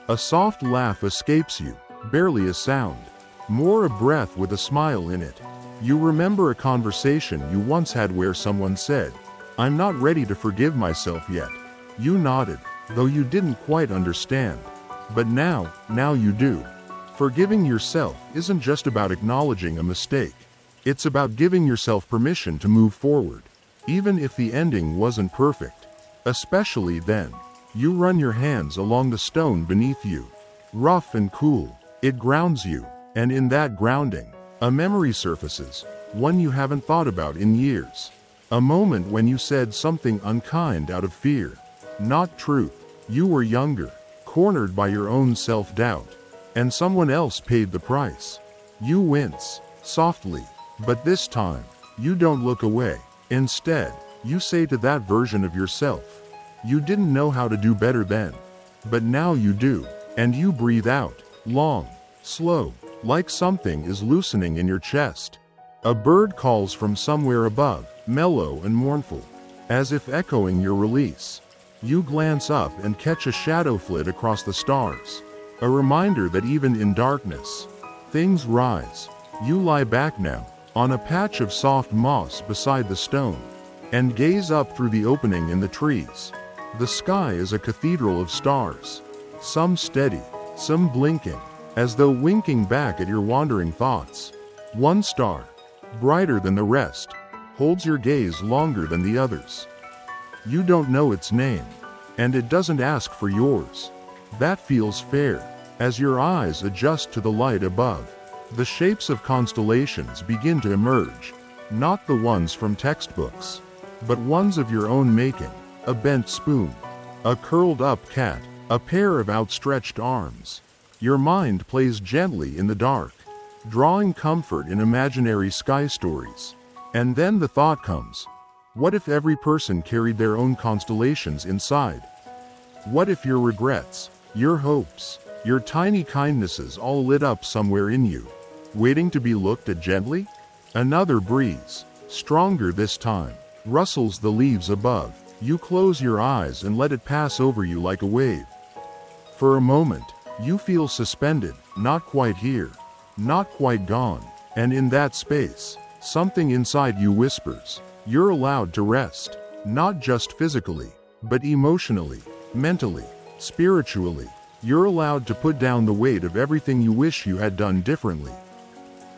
A soft laugh escapes you, barely a sound, more a breath with a smile in it. You remember a conversation you once had where someone said, "I'm not ready to forgive myself yet." You nodded, though you didn't quite understand. But now you do. Forgiving yourself isn't just about acknowledging a mistake. It's about giving yourself permission to move forward, even if the ending wasn't perfect. Especially then. You run your hands along the stone beneath you. Rough and cool, it grounds you, and in that grounding, a memory surfaces, one you haven't thought about in years. A moment when you said something unkind out of fear, not truth. You were younger, cornered by your own self-doubt, and someone else paid the price. You wince, softly, but this time, you don't look away. Instead, you say to that version of yourself, "You didn't know how to do better then, but now you do," and you breathe out, long, slow, like something is loosening in your chest. A bird calls from somewhere above, mellow and mournful, as if echoing your release. You glance up and catch a shadow flit across the stars, a reminder that even in darkness, things rise. You lie back now, on a patch of soft moss beside the stone, and gaze up through the opening in the trees. The sky is a cathedral of stars, some steady, some blinking, as though winking back at your wandering thoughts. One star, brighter than the rest, holds your gaze longer than the others. You don't know its name, and it doesn't ask for yours. That feels fair. As your eyes adjust to the light above, the shapes of constellations begin to emerge, not the ones from textbooks, but ones of your own making. A bent spoon, a curled-up cat, a pair of outstretched arms. Your mind plays gently in the dark, drawing comfort in imaginary sky stories. And then the thought comes, what if every person carried their own constellations inside? What if your regrets, your hopes, your tiny kindnesses all lit up somewhere in you, waiting to be looked at gently? Another breeze, stronger this time, rustles the leaves above. You close your eyes and let it pass over you like a wave. For a moment, you feel suspended, not quite here, not quite gone, and in that space, something inside you whispers, you're allowed to rest, not just physically, but emotionally, mentally, spiritually. You're allowed to put down the weight of everything you wish you had done differently.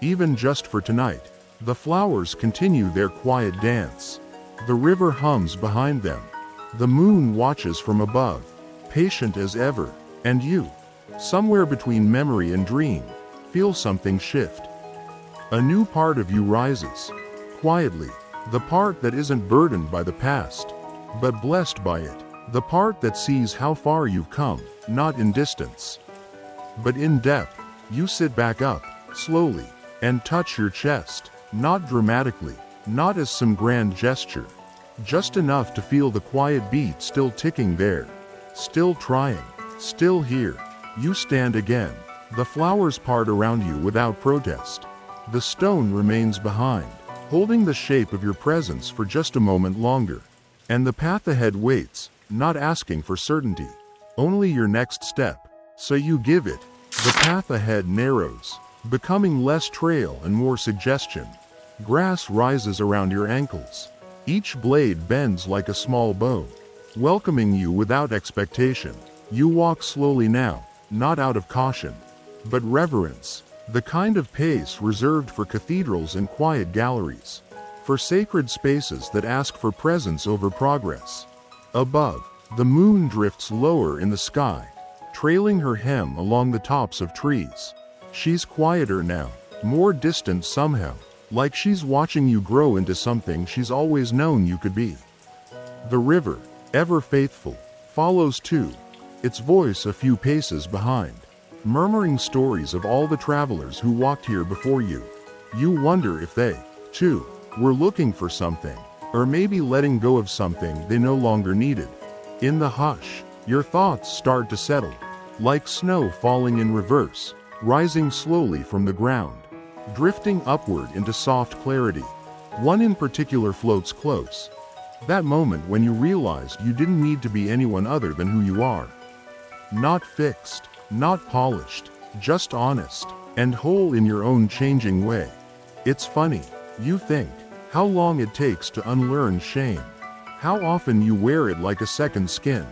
Even just for tonight, the flowers continue their quiet dance. The river hums behind them. The moon watches from above, patient as ever, and you, somewhere between memory and dream, feel something shift. A new part of you rises, quietly, the part that isn't burdened by the past, but blessed by it, the part that sees how far you've come, not in distance, but in depth. You sit back up, slowly, and touch your chest, not dramatically, not as some grand gesture, just enough to feel the quiet beat still ticking there, still trying, still here. You stand again. The flowers part around you without protest. The stone remains behind, holding the shape of your presence for just a moment longer. And the path ahead waits, not asking for certainty, only your next step. So you give it. The path ahead narrows, becoming less trail and more suggestion. Grass rises around your ankles. Each blade bends like a small bow, welcoming you without expectation. You walk slowly now, not out of caution, but reverence, the kind of pace reserved for cathedrals and quiet galleries, for sacred spaces that ask for presence over progress. Above, the moon drifts lower in the sky, trailing her hem along the tops of trees. She's quieter now, more distant somehow, like she's watching you grow into something she's always known you could be. The river, ever faithful, follows too, its voice a few paces behind, murmuring stories of all the travelers who walked here before you. You wonder if they, too, were looking for something, or maybe letting go of something they no longer needed. In the hush, your thoughts start to settle, like snow falling in reverse, rising slowly from the ground, drifting upward into soft clarity. One in particular floats close. That moment when you realized you didn't need to be anyone other than who you are. Not fixed, not polished, just honest, and whole in your own changing way. It's funny, you think, how long it takes to unlearn shame. How often you wear it like a second skin,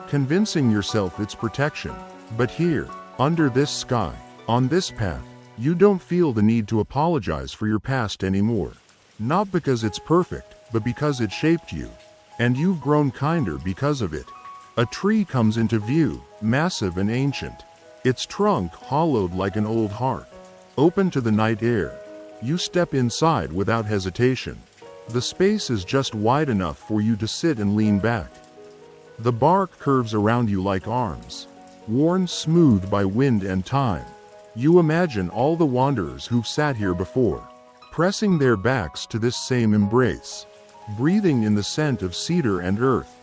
convincing yourself it's protection. But here, under this sky, on this path, you don't feel the need to apologize for your past anymore. Not because it's perfect, but because it shaped you. And you've grown kinder because of it. A tree comes into view, massive and ancient. Its trunk hollowed like an old harp, open to the night air. You step inside without hesitation. The space is just wide enough for you to sit and lean back. The bark curves around you like arms, worn smooth by wind and time. You imagine all the wanderers who've sat here before, pressing their backs to this same embrace, breathing in the scent of cedar and earth.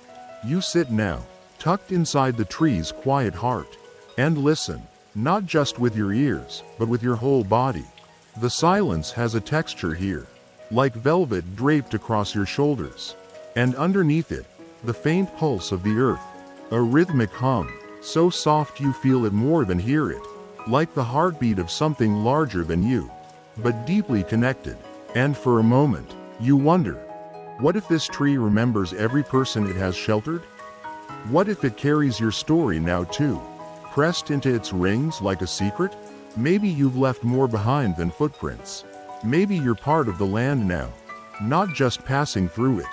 You sit now, tucked inside the tree's quiet heart, and listen, not just with your ears, but with your whole body. The silence has a texture here, like velvet draped across your shoulders, and underneath it, the faint pulse of the earth, a rhythmic hum, so soft you feel it more than hear it, like the heartbeat of something larger than you, but deeply connected. And for a moment, you wonder, what if this tree remembers every person it has sheltered? What if it carries your story now too, pressed into its rings like a secret? Maybe you've left more behind than footprints. Maybe you're part of the land now, not just passing through it.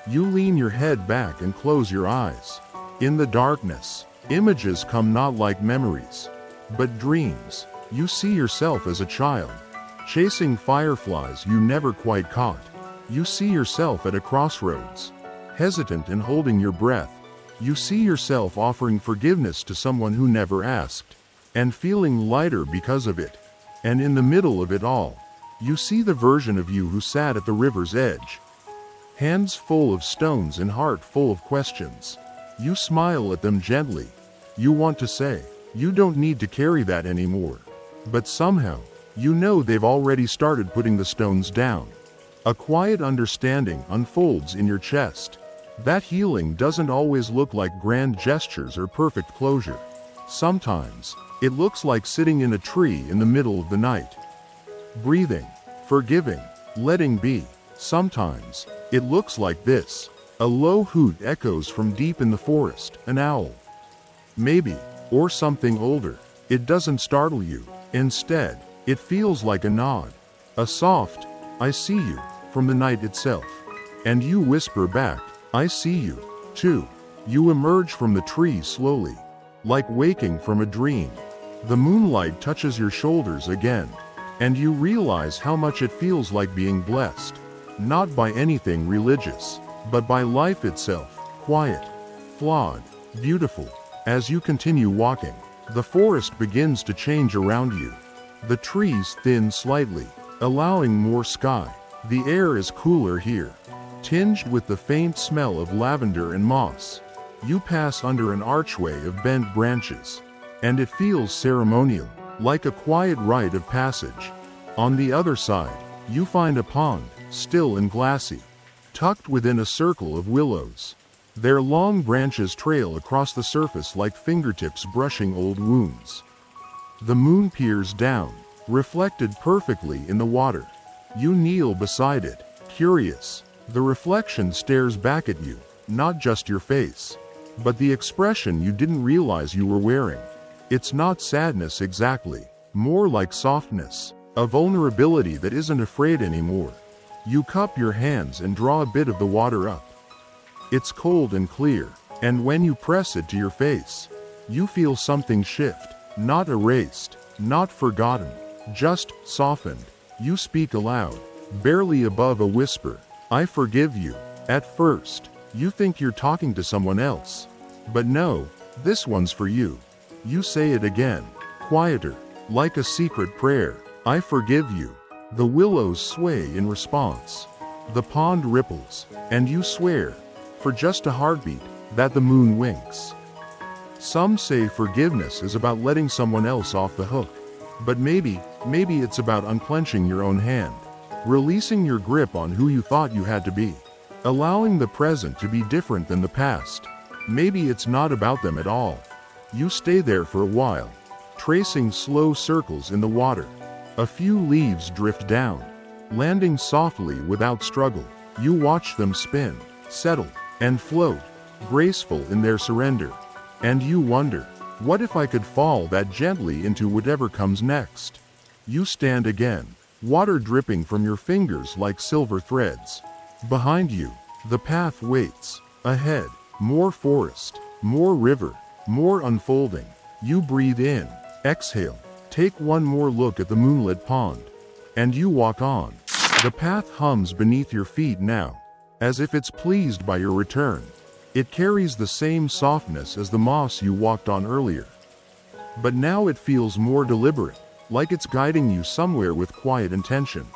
You lean your head back and close your eyes. In the darkness, images come not like memories, but dreams. You see yourself as a child, chasing fireflies you never quite caught. You see yourself at a crossroads, hesitant and holding your breath. You see yourself offering forgiveness to someone who never asked, and feeling lighter because of it. And in the middle of it all, you see the version of you who sat at the river's edge. Hands full of stones and heart full of questions. You smile at them gently. You want to say, you don't need to carry that anymore. But somehow, you know they've already started putting the stones down. A quiet understanding unfolds in your chest. That healing doesn't always look like grand gestures or perfect closure. Sometimes, it looks like sitting in a tree in the middle of the night. Breathing, forgiving, letting be. Sometimes, it looks like this. A low hoot echoes from deep in the forest, an owl. Maybe, or something older. It doesn't startle you. Instead, it feels like a nod. A soft, I see you, from the night itself. And you whisper back, I see you, too. You emerge from the tree slowly, like waking from a dream. The moonlight touches your shoulders again, and you realize how much it feels like being blessed. Not by anything religious, but by life itself, quiet, flawed, beautiful. As you continue walking, the forest begins to change around you. The trees thin slightly, allowing more sky. The air is cooler here, tinged with the faint smell of lavender and moss. You pass under an archway of bent branches, and it feels ceremonial, like a quiet rite of passage. On the other side, you find a pond, still and glassy, tucked within a circle of willows. Their long branches trail across the surface like fingertips brushing old wounds. The moon peers down, reflected perfectly in the water. You kneel beside it, curious. The reflection stares back at you, not just your face, but the expression you didn't realize you were wearing. It's not sadness exactly, more like softness, a vulnerability that isn't afraid anymore. You cup your hands and draw a bit of the water up. It's cold and clear, and when you press it to your face, you feel something shift, not erased, not forgotten, just softened. You speak aloud, barely above a whisper, I forgive you. At first, you think you're talking to someone else. But no, this one's for you. You say it again, quieter, like a secret prayer, I forgive you. The willows sway in response. The pond ripples, and you swear, for just a heartbeat, that the moon winks. Some say forgiveness is about letting someone else off the hook. But maybe it's about unclenching your own hand, releasing your grip on who you thought you had to be, allowing the present to be different than the past. Maybe it's not about them at all. You stay there for a while, tracing slow circles in the water. A few leaves drift down, landing softly without struggle. You watch them spin, settle, and float, graceful in their surrender. And you wonder, what if I could fall that gently into whatever comes next? You stand again, water dripping from your fingers like silver threads. Behind you, the path waits. Ahead, more forest, more river, more unfolding. You breathe in, exhale, take one more look at the moonlit pond. And you walk on. The path hums beneath your feet now, as if it's pleased by your return. It carries the same softness as the moss you walked on earlier. But now it feels more deliberate, like it's guiding you somewhere with quiet intention.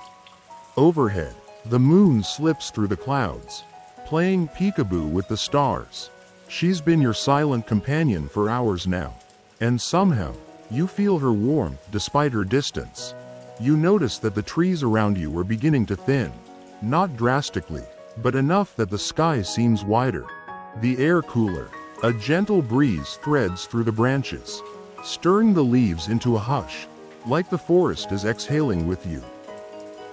Overhead, the moon slips through the clouds, playing peekaboo with the stars. She's been your silent companion for hours now, and somehow, you feel her warmth despite her distance. You notice that the trees around you are beginning to thin, not drastically, but enough that the sky seems wider. The air cooler, a gentle breeze threads through the branches, stirring the leaves into a hush, like the forest is exhaling with you.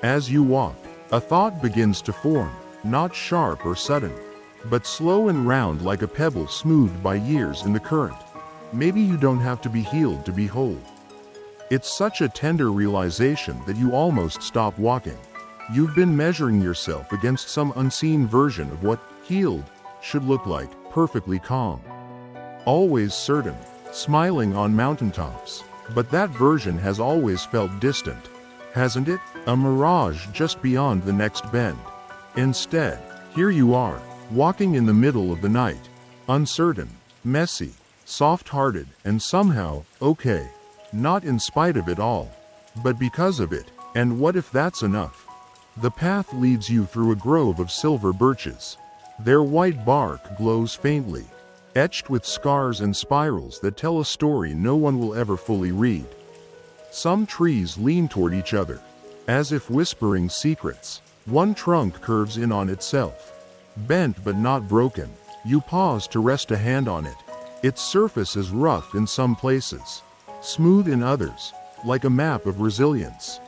As you walk, a thought begins to form, not sharp or sudden, but slow and round like a pebble smoothed by years in the current. Maybe you don't have to be healed to be whole. It's such a tender realization that you almost stop walking. You've been measuring yourself against some unseen version of what healed should look like, perfectly calm, always certain, smiling on mountaintops. But that version has always felt distant, hasn't it? A mirage just beyond the next bend. Instead, here you are, walking in the middle of the night, uncertain, messy, soft-hearted, and somehow, okay. Not in spite of it all, but because of it. And what if that's enough? The path leads you through a grove of silver birches. Their white bark glows faintly, etched with scars and spirals that tell a story no one will ever fully read. Some trees lean toward each other, as if whispering secrets. One trunk curves in on itself, bent but not broken. You pause to rest a hand on it. Its surface is rough in some places, smooth in others, like a map of resilience.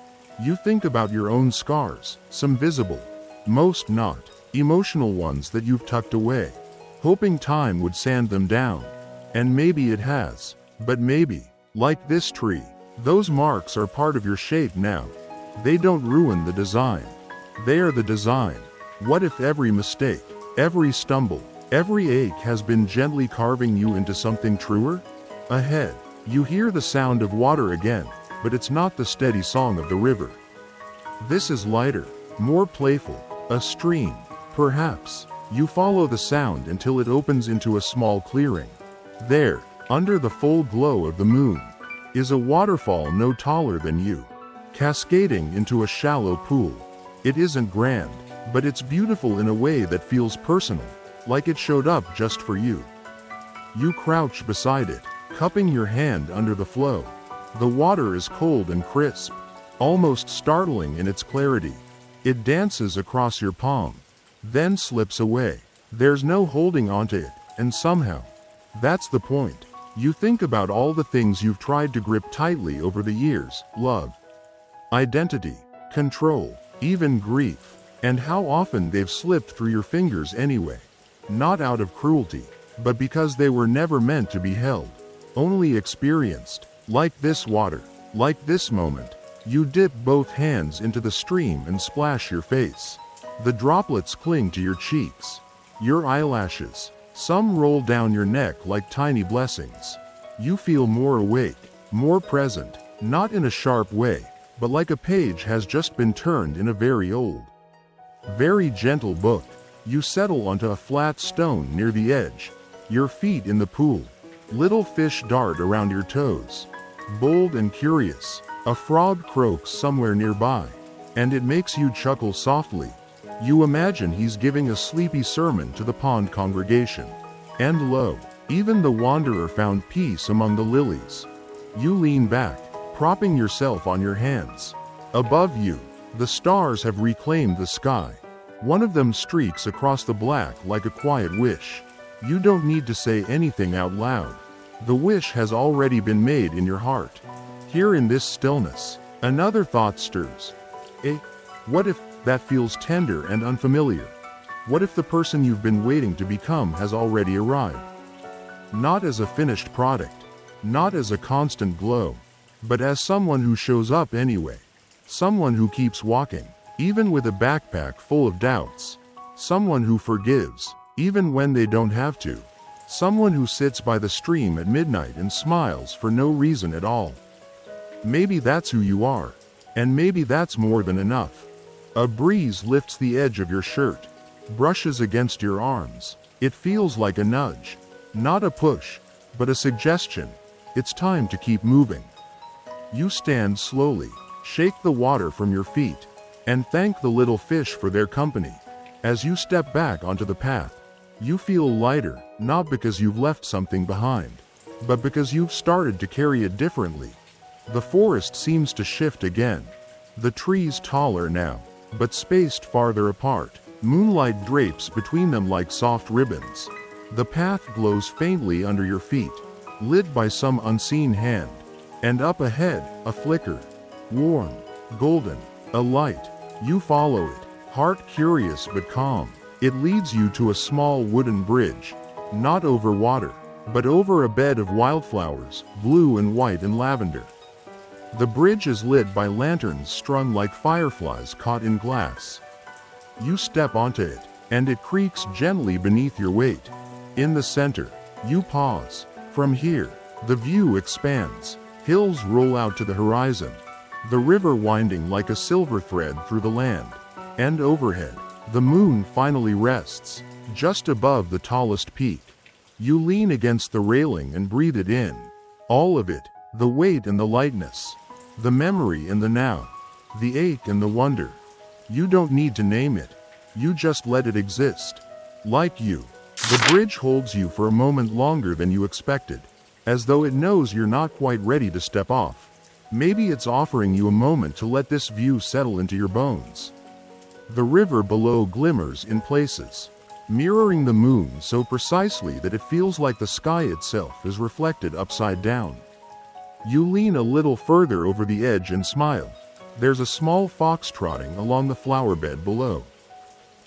You think about your own scars, some visible, most not, emotional ones that you've tucked away, hoping time would sand them down. And maybe it has, but maybe, like this tree, those marks are part of your shape now. They don't ruin the design. They are the design. What if every mistake, every stumble, every ache has been gently carving you into something truer? Ahead, you hear the sound of water again, but it's not the steady song of the river. This is lighter, more playful, a stream, perhaps. You follow the sound until it opens into a small clearing. There, under the full glow of the moon, is a waterfall no taller than you, cascading into a shallow pool. It isn't grand, but it's beautiful in a way that feels personal, like it showed up just for you. You crouch beside it, cupping your hand under the flow. The water is cold and crisp, almost startling in its clarity. It dances across your palm, then slips away. There's no holding onto it, and somehow, that's the point. You think about all the things you've tried to grip tightly over the years: love, identity, control, even grief, and how often they've slipped through your fingers anyway. Not out of cruelty, but because they were never meant to be held, only experienced. Like this water, like this moment, you dip both hands into the stream and splash your face. The droplets cling to your cheeks, your eyelashes. Some roll down your neck like tiny blessings. You feel more awake, more present, not in a sharp way, but like a page has just been turned in a very old, very gentle book. You settle onto a flat stone near the edge, your feet in the pool. Little fish dart around your toes, bold and curious. A frog croaks somewhere nearby, and it makes you chuckle softly. You imagine he's giving a sleepy sermon to the pond congregation. And lo, even the wanderer found peace among the lilies. You lean back, propping yourself on your hands. Above you, the stars have reclaimed the sky. One of them streaks across the black like a quiet wish. You don't need to say anything out loud. The wish has already been made in your heart. Here in this stillness, another thought stirs. What if that feels tender and unfamiliar? What if the person you've been waiting to become has already arrived? Not as a finished product, not as a constant glow, but as someone who shows up anyway. Someone who keeps walking, even with a backpack full of doubts. Someone who forgives, even when they don't have to. Someone who sits by the stream at midnight and smiles for no reason at all. Maybe that's who you are, and maybe that's more than enough. A breeze lifts the edge of your shirt, brushes against your arms. It feels like a nudge, not a push, but a suggestion. It's time to keep moving. You stand slowly, shake the water from your feet, and thank the little fish for their company. As you step back onto the path, you feel lighter, not because you've left something behind, but because you've started to carry it differently. The forest seems to shift again. The trees taller now, but spaced farther apart. Moonlight drapes between them like soft ribbons. The path glows faintly under your feet, lit by some unseen hand. And up ahead, a flicker. Warm, golden, a light. You follow it, heart curious but calm. It leads you to a small wooden bridge, not over water, but over a bed of wildflowers, blue and white and lavender. The bridge is lit by lanterns strung like fireflies caught in glass. You step onto it, and it creaks gently beneath your weight. In the center, you pause. From here, the view expands. Hills roll out to the horizon, the river winding like a silver thread through the land. And overhead, the moon finally rests, just above the tallest peak. You lean against the railing and breathe it in. All of it, the weight and the lightness. The memory and the now. The ache and the wonder. You don't need to name it. You just let it exist. Like you. The bridge holds you for a moment longer than you expected, as though it knows you're not quite ready to step off. Maybe it's offering you a moment to let this view settle into your bones. The river below glimmers in places, mirroring the moon so precisely that it feels like the sky itself is reflected upside down. You lean a little further over the edge and smile. There's a small fox trotting along the flower bed below.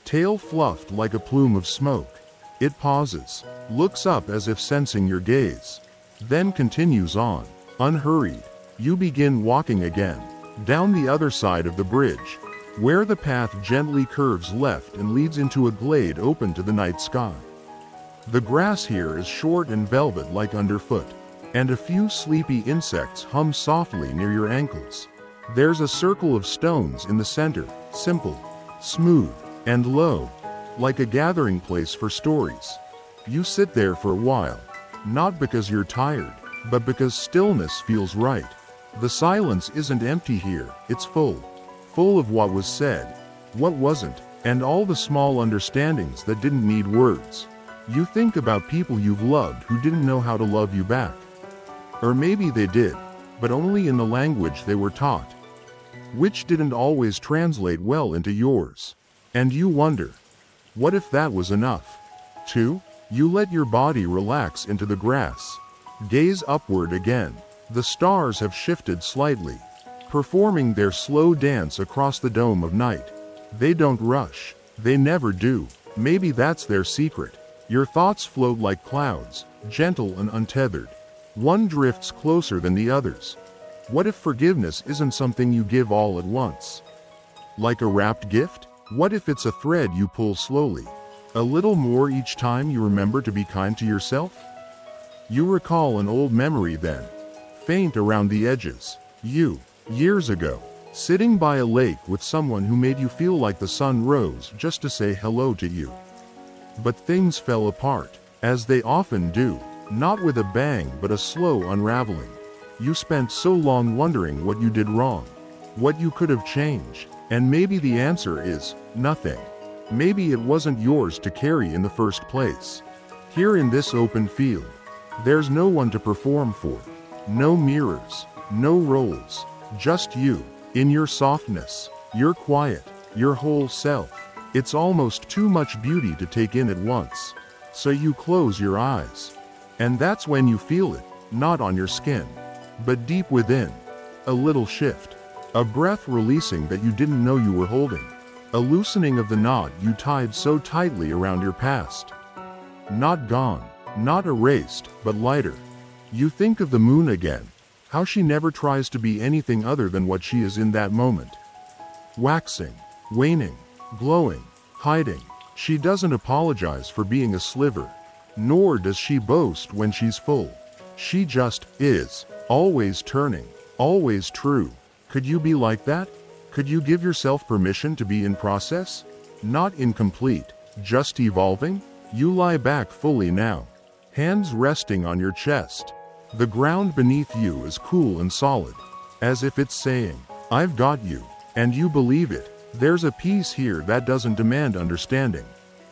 Tail fluffed like a plume of smoke. It pauses, looks up as if sensing your gaze, then continues on, unhurried. You begin walking again, down the other side of the bridge, where the path gently curves left and leads into a glade open to the night sky. The grass here is short and velvet-like underfoot, and a few sleepy insects hum softly near your ankles. There's a circle of stones in the center, simple, smooth, and low, like a gathering place for stories. You sit there for a while, not because you're tired, but because stillness feels right. The silence isn't empty here, it's full of what was said, what wasn't, and all the small understandings that didn't need words. You think about people you've loved who didn't know how to love you back. Or maybe they did, but only in the language they were taught, which didn't always translate well into yours. And you wonder, what if that was enough? You let your body relax into the grass. Gaze upward again. The stars have shifted slightly, performing their slow dance across the dome of night. They don't rush. They never do. Maybe that's their secret. Your thoughts float like clouds, gentle and untethered. One drifts closer than the others. What if forgiveness isn't something you give all at once? Like a wrapped gift? What if it's a thread you pull slowly? A little more each time you remember to be kind to yourself? You recall an old memory then, faint around the edges. You, years ago, sitting by a lake with someone who made you feel like the sun rose just to say hello to you. But things fell apart, as they often do, not with a bang but a slow unraveling. You spent so long wondering what you did wrong, what you could have changed, and maybe the answer is nothing. Maybe it wasn't yours to carry in the first place. Here in this open field, there's no one to perform for. No mirrors, no roles, just you, in your softness, your quiet, your whole self. It's almost too much beauty to take in at once. So you close your eyes. And that's when you feel it, not on your skin, but deep within. A little shift. A breath releasing that you didn't know you were holding. A loosening of the knot you tied so tightly around your past. Not gone, not erased, but lighter. You think of the moon again, how she never tries to be anything other than what she is in that moment. Waxing, waning, glowing, hiding. She doesn't apologize for being a sliver, nor does she boast when she's full. She just is, always turning, always true. Could you be like that? Could you give yourself permission to be in process? Not incomplete, just evolving? You lie back fully now, hands resting on your chest. The ground beneath you is cool and solid, as if it's saying, I've got you, and you believe it. There's a peace here that doesn't demand understanding.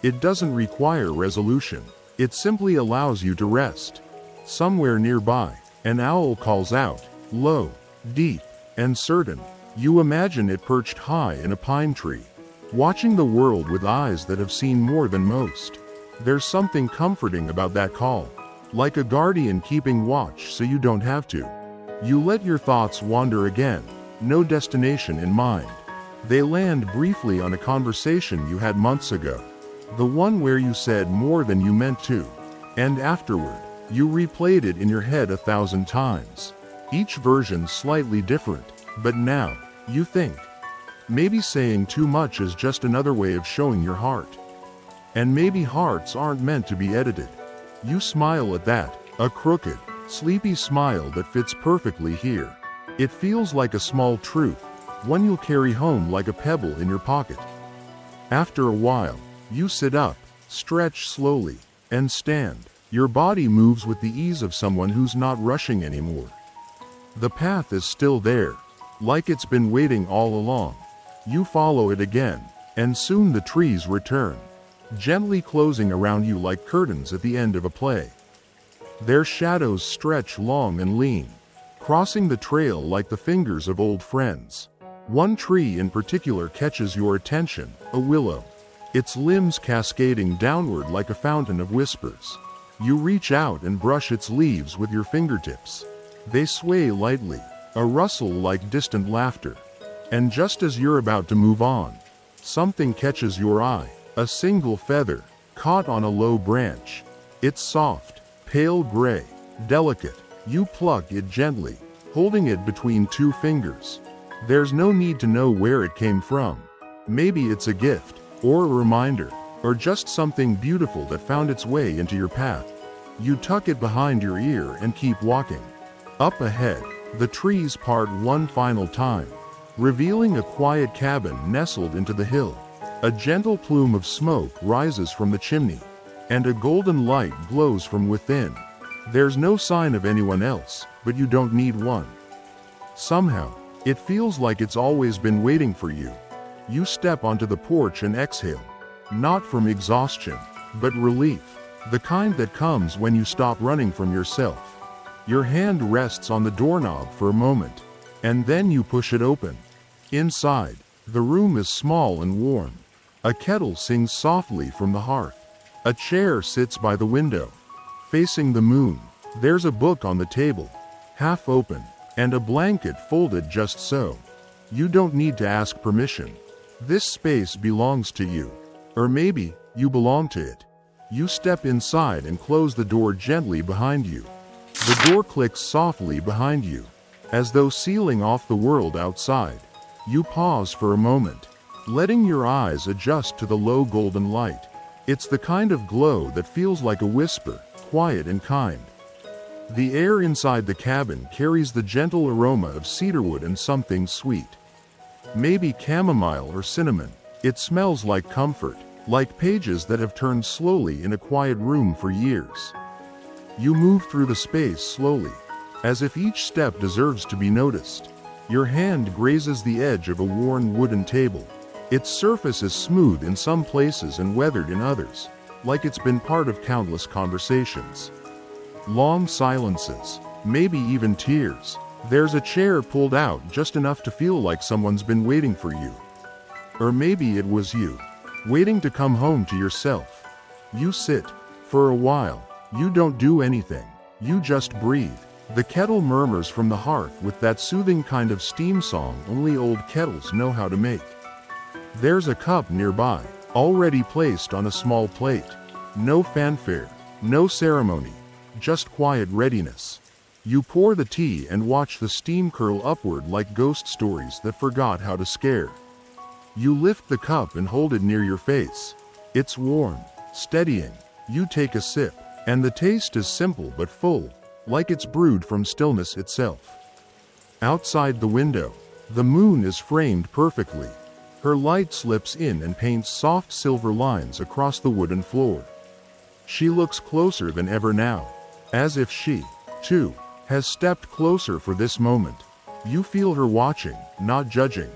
It doesn't require resolution. It simply allows you to rest. Somewhere nearby, an owl calls out, low, deep, and certain. You imagine it perched high in a pine tree, watching the world with eyes that have seen more than most. There's something comforting about that call, like a guardian keeping watch so you don't have to. You let your thoughts wander again, no destination in mind. They land briefly on a conversation you had months ago, the one where you said more than you meant to, and afterward, you replayed it in your head 1,000 times, each version slightly different. But now, you think, maybe saying too much is just another way of showing your heart. And maybe hearts aren't meant to be edited. You smile at that, a crooked, sleepy smile that fits perfectly here. It feels like a small truth, one you'll carry home like a pebble in your pocket. After a while, you sit up, stretch slowly, and stand. Your body moves with the ease of someone who's not rushing anymore. The path is still there, like it's been waiting all along. You follow it again, and soon the trees return, gently closing around you like curtains at the end of a play. Their shadows stretch long and lean, crossing the trail like the fingers of old friends. One tree in particular catches your attention, a willow, its limbs cascading downward like a fountain of whispers. You reach out and brush its leaves with your fingertips. They sway lightly, a rustle like distant laughter. And just as you're about to move on, something catches your eye, a single feather, caught on a low branch. It's soft, pale gray, delicate. You pluck it gently, holding it between two fingers. There's no need to know where it came from. Maybe it's a gift, or a reminder, or just something beautiful that found its way into your path. You tuck it behind your ear and keep walking. Up ahead, the trees part one final time, revealing a quiet cabin nestled into the hill. A gentle plume of smoke rises from the chimney, and a golden light glows from within. There's no sign of anyone else, but you don't need one. Somehow, it feels like it's always been waiting for you. You step onto the porch and exhale, not from exhaustion, but relief, the kind that comes when you stop running from yourself. Your hand rests on the doorknob for a moment, and then you push it open. Inside, the room is small and warm. A kettle sings softly from the hearth. A chair sits by the window, facing the moon. There's a book on the table, half open, and a blanket folded just so. You don't need to ask permission. This space belongs to you. Or maybe, you belong to it. You step inside and close the door gently behind you. The door clicks softly behind you, as though sealing off the world outside. You pause for a moment, letting your eyes adjust to the low golden light. It's the kind of glow that feels like a whisper, quiet and kind. The air inside the cabin carries the gentle aroma of cedarwood and something sweet. Maybe chamomile or cinnamon. It smells like comfort, like pages that have turned slowly in a quiet room for years. You move through the space slowly, as if each step deserves to be noticed. Your hand grazes the edge of a worn wooden table. Its surface is smooth in some places and weathered in others, like it's been part of countless conversations. Long silences, maybe even tears. There's a chair pulled out just enough to feel like someone's been waiting for you. Or maybe it was you, waiting to come home to yourself. You sit. For a while, you don't do anything. You just breathe. The kettle murmurs from the hearth with that soothing kind of steam song only old kettles know how to make. There's a cup nearby, already placed on a small plate. No fanfare, no ceremony, just quiet readiness. You pour the tea and watch the steam curl upward like ghost stories that forgot how to scare. You lift the cup and hold it near your face. It's warm, steadying. You take a sip, and the taste is simple but full, like it's brewed from stillness itself. Outside the window, the moon is framed perfectly. Her light slips in and paints soft silver lines across the wooden floor. She looks closer than ever now, as if she, too, has stepped closer for this moment. You feel her watching, not judging,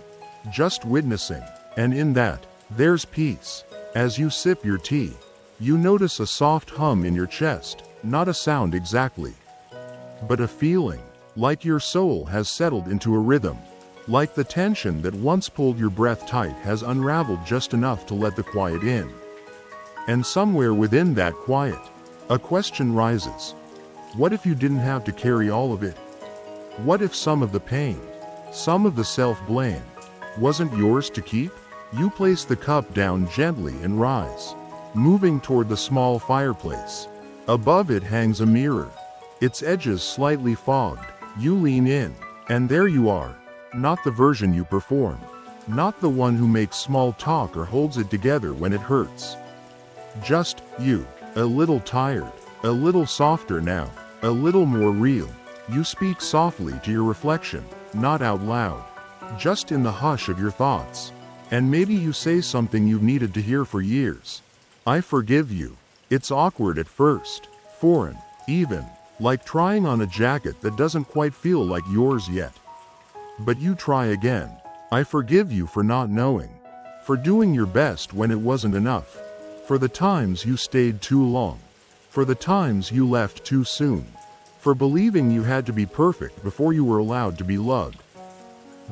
just witnessing, and in that, there's peace. As you sip your tea, you notice a soft hum in your chest, not a sound exactly, but a feeling, like your soul has settled into a rhythm, like the tension that once pulled your breath tight has unraveled just enough to let the quiet in. And somewhere within that quiet, a question rises. What if you didn't have to carry all of it? What if some of the pain, some of the self-blame, wasn't yours to keep? You place the cup down gently and rise, moving toward the small fireplace. Above it hangs a mirror, its edges slightly fogged. You lean in, and there you are, not the version you perform, not the one who makes small talk or holds it together when it hurts. Just you, a little tired, a little softer now, a little more real. You speak softly to your reflection, not out loud, just in the hush of your thoughts. And maybe you say something you've needed to hear for years. I forgive you. It's awkward at first, foreign, even, like trying on a jacket that doesn't quite feel like yours yet. But you try again. I forgive you for not knowing. For doing your best when it wasn't enough. For the times you stayed too long. For the times you left too soon. For believing you had to be perfect before you were allowed to be loved.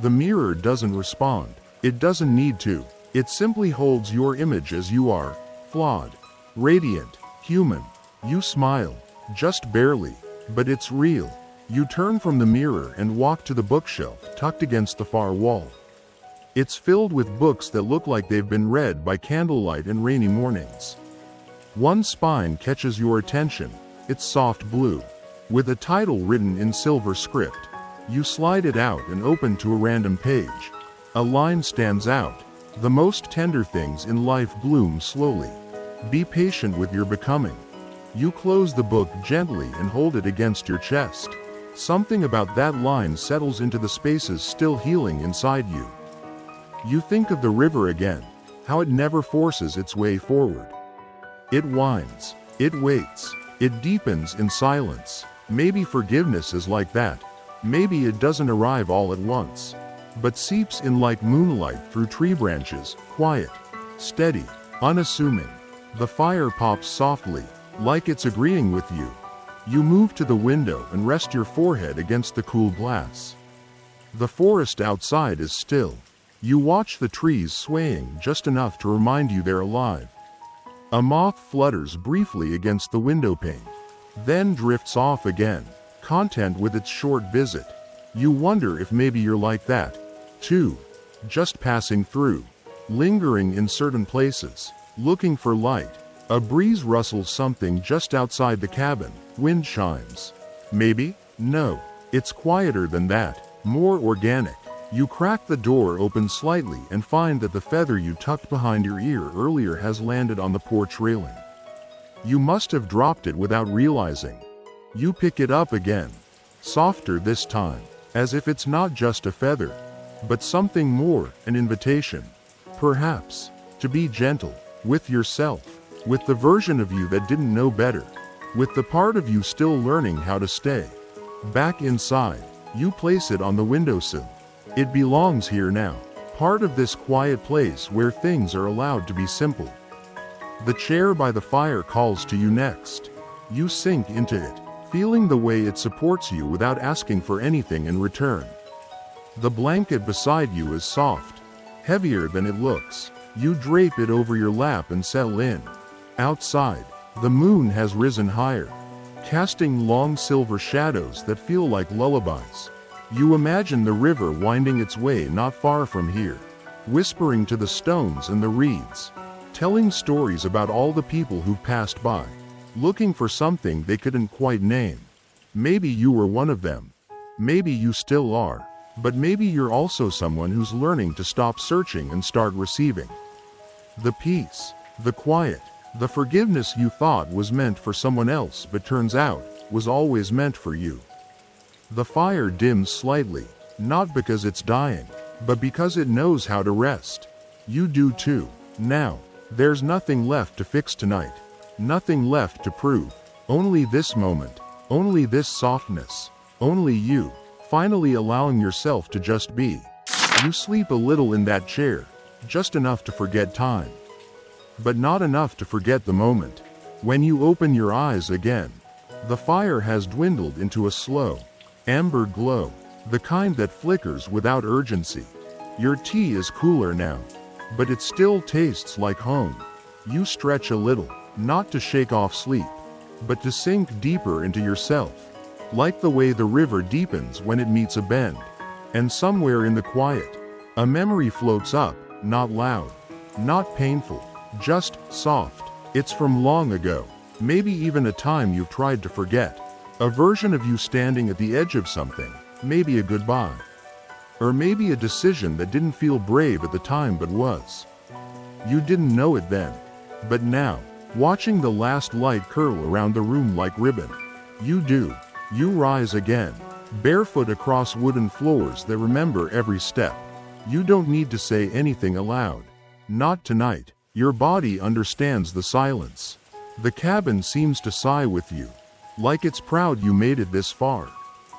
The mirror doesn't respond. It doesn't need to. It simply holds your image as you are, flawed, radiant, human. You smile, just barely, but it's real. You turn from the mirror and walk to the bookshelf tucked against the far wall. It's filled with books that look like they've been read by candlelight and rainy mornings. One spine catches your attention. It's soft blue, with a title written in silver script. You slide it out and open to a random page. A line stands out. The most tender things in life bloom slowly. Be patient with your becoming. You close the book gently and hold it against your chest. Something about that line settles into the spaces still healing inside you. You think of the river again, how it never forces its way forward. It winds, it waits, it deepens in silence. Maybe forgiveness is like that. Maybe it doesn't arrive all at once, but seeps in like moonlight through tree branches, quiet, steady, unassuming. The fire pops softly, like it's agreeing with you. You move to the window and rest your forehead against the cool glass. The forest outside is still. You watch the trees swaying just enough to remind you they're alive. A moth flutters briefly against the window pane, then drifts off again, content with its short visit. You wonder if maybe you're like that, too, just passing through, lingering in certain places, looking for light. A breeze rustles something just outside the cabin, wind chimes. Maybe? No. It's quieter than that, more organic. You crack the door open slightly and find that the feather you tucked behind your ear earlier has landed on the porch railing. You must have dropped it without realizing. You pick it up again, softer this time, as if it's not just a feather, but something more, an invitation, perhaps, to be gentle, with yourself, with the version of you that didn't know better, with the part of you still learning how to stay. Back inside, you place it on the windowsill. It belongs here now, part of this quiet place where things are allowed to be simple. The chair by the fire calls to you next. You sink into it, feeling the way it supports you without asking for anything in return. The blanket beside you is soft, heavier than it looks. You drape it over your lap and settle in. Outside, the moon has risen higher, casting long silver shadows that feel like lullabies. You imagine the river winding its way not far from here, whispering to the stones and the reeds, telling stories about all the people who've passed by, looking for something they couldn't quite name. Maybe you were one of them. Maybe you still are. But maybe you're also someone who's learning to stop searching and start receiving. The peace, the quiet, the forgiveness you thought was meant for someone else but turns out was always meant for you. The fire dims slightly, not because it's dying, but because it knows how to rest. You do too. Now, there's nothing left to fix tonight. Nothing left to prove. Only this moment. Only this softness. Only you, finally allowing yourself to just be. You sleep a little in that chair, just enough to forget time. But not enough to forget the moment. When you open your eyes again, the fire has dwindled into a slow, amber glow, the kind that flickers without urgency. Your tea is cooler now, but it still tastes like home. You stretch a little, not to shake off sleep, but to sink deeper into yourself, like the way the river deepens when it meets a bend. And somewhere in the quiet, a memory floats up, not loud, not painful, just soft. It's from long ago, maybe even a time you've tried to forget. A version of you standing at the edge of something, maybe a goodbye. Or maybe a decision that didn't feel brave at the time but was. You didn't know it then. But now, watching the last light curl around the room like ribbon, you do. You rise again, barefoot across wooden floors that remember every step. You don't need to say anything aloud. Not tonight. Your body understands the silence. The cabin seems to sigh with you, like it's proud you made it this far.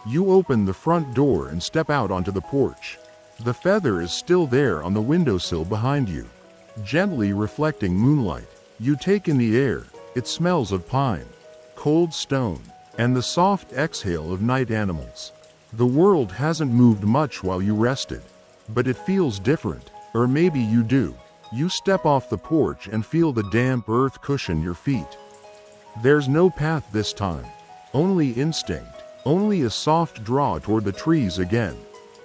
You open the front door and step out onto the porch. The feather is still there on the windowsill behind you, gently reflecting moonlight. You take in the air. It smells of pine, cold stone, and the soft exhale of night animals. The world hasn't moved much while you rested, but it feels different, or maybe you do. You step off the porch and feel the damp earth cushion your feet. There's no path this time, only instinct, only a soft draw toward the trees again,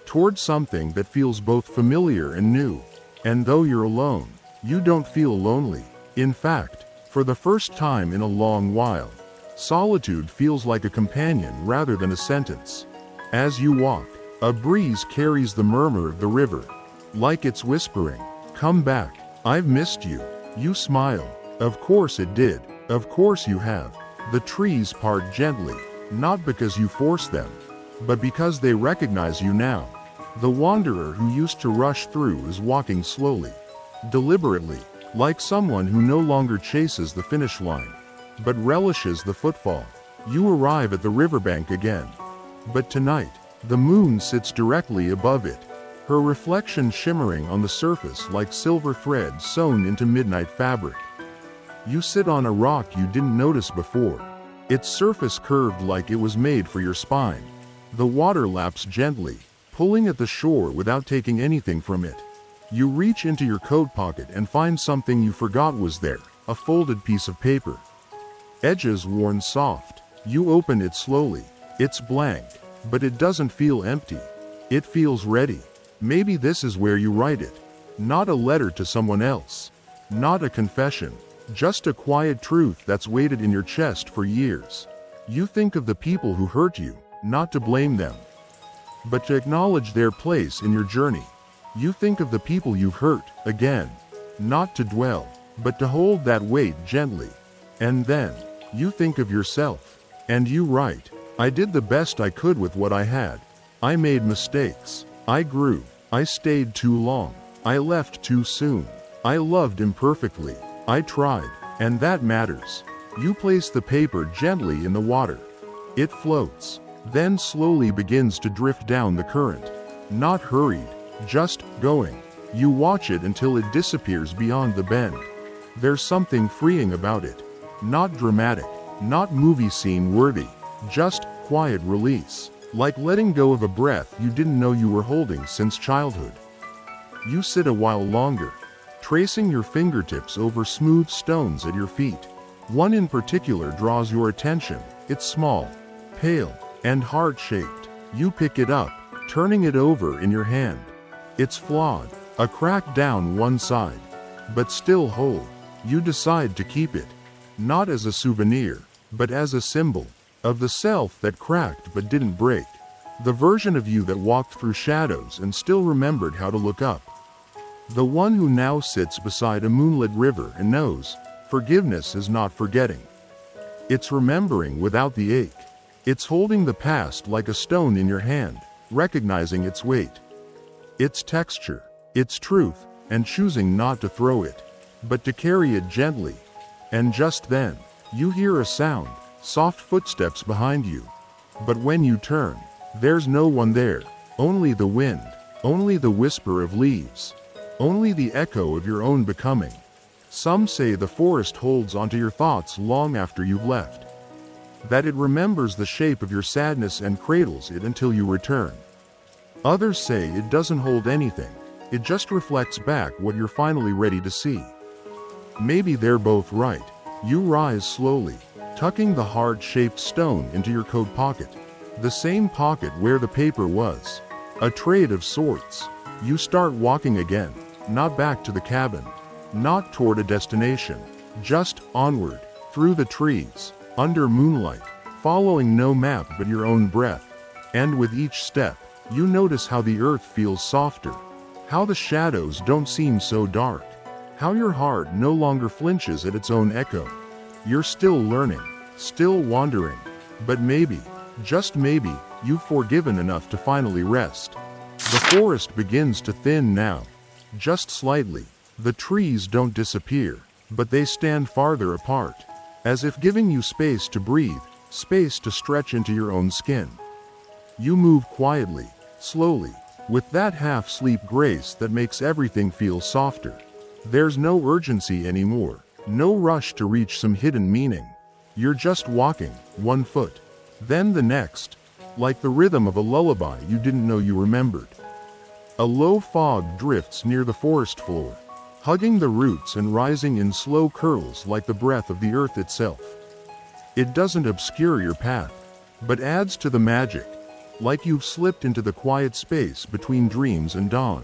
toward something that feels both familiar and new. And though you're alone, you don't feel lonely. In fact, for the first time in a long while, solitude feels like a companion rather than a sentence. As you walk, a breeze carries the murmur of the river, like it's whispering, "Come back, I've missed you." You smile. Of course it did. Of course you have. The trees part gently, not because you force them, but because they recognize you now. The wanderer who used to rush through is walking slowly, deliberately, like someone who no longer chases the finish line, but relishes the footfall. You arrive at the riverbank again. But tonight, the moon sits directly above it, her reflection shimmering on the surface like silver threads sewn into midnight fabric. You sit on a rock you didn't notice before, its surface curved like it was made for your spine. The water laps gently, pulling at the shore without taking anything from it. You reach into your coat pocket and find something you forgot was there, a folded piece of paper. Edges worn soft. You open it slowly. It's blank, but it doesn't feel empty. It feels ready. Maybe this is where you write it. Not a letter to someone else. Not a confession. Just a quiet truth that's waited in your chest for years. You think of the people who hurt you, not to blame them, but to acknowledge their place in your journey. You think of the people you've hurt, again, not to dwell, but to hold that weight gently. And then, you think of yourself, and you write, "I did the best I could with what I had. I made mistakes. I grew. I stayed too long. I left too soon. I loved imperfectly. I tried, and that matters." You place the paper gently in the water. It floats, then slowly begins to drift down the current. Not hurried, just going. You watch it until it disappears beyond the bend. There's something freeing about it. Not dramatic, not movie scene worthy, just quiet release. Like letting go of a breath you didn't know you were holding since childhood. You sit a while longer, tracing your fingertips over smooth stones at your feet. One in particular draws your attention. It's small, pale, and heart-shaped. You pick it up, turning it over in your hand. It's flawed, a crack down one side, but still whole. You decide to keep it, not as a souvenir, but as a symbol of the self that cracked but didn't break. The version of you that walked through shadows and still remembered how to look up. The one who now sits beside a moonlit river and knows forgiveness is not forgetting. It's remembering without the ache. It's holding the past like a stone in your hand, recognizing its weight, its texture, its truth, and choosing not to throw it, but to carry it gently. And just then, you hear a sound, soft footsteps behind you. But when you turn, there's no one there, only the wind, only the whisper of leaves, only the echo of your own becoming. Some say the forest holds onto your thoughts long after you've left, that it remembers the shape of your sadness and cradles it until you return. Others say it doesn't hold anything, it just reflects back what you're finally ready to see. Maybe they're both right. You rise slowly, tucking the heart-shaped stone into your coat pocket, the same pocket where the paper was. A trade of sorts. You start walking again, not back to the cabin, not toward a destination, just onward, through the trees, under moonlight, following no map but your own breath. And with each step, you notice how the earth feels softer, how the shadows don't seem so dark, how your heart no longer flinches at its own echo. You're still learning, still wandering, but maybe, just maybe, you've forgiven enough to finally rest. The forest begins to thin now, just slightly. The trees don't disappear, but they stand farther apart, as if giving you space to breathe, space to stretch into your own skin. You move quietly, slowly, with that half-sleep grace that makes everything feel softer. There's no urgency anymore, no rush to reach some hidden meaning. You're just walking, one foot, then the next, like the rhythm of a lullaby you didn't know you remembered. A low fog drifts near the forest floor, hugging the roots and rising in slow curls like the breath of the earth itself. It doesn't obscure your path, but adds to the magic, like you've slipped into the quiet space between dreams and dawn.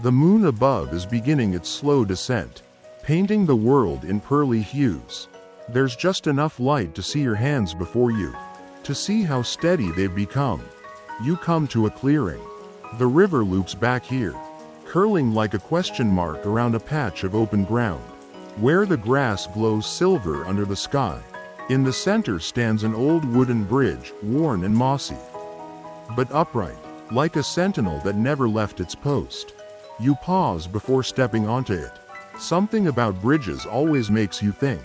The moon above is beginning its slow descent, painting the world in pearly hues. There's just enough light to see your hands before you, to see how steady they've become. You come to a clearing. The river loops back here, curling like a question mark around a patch of open ground, where the grass glows silver under the sky. In the center stands an old wooden bridge, worn and mossy, but upright, like a sentinel that never left its post. You pause before stepping onto it. Something about bridges always makes you think.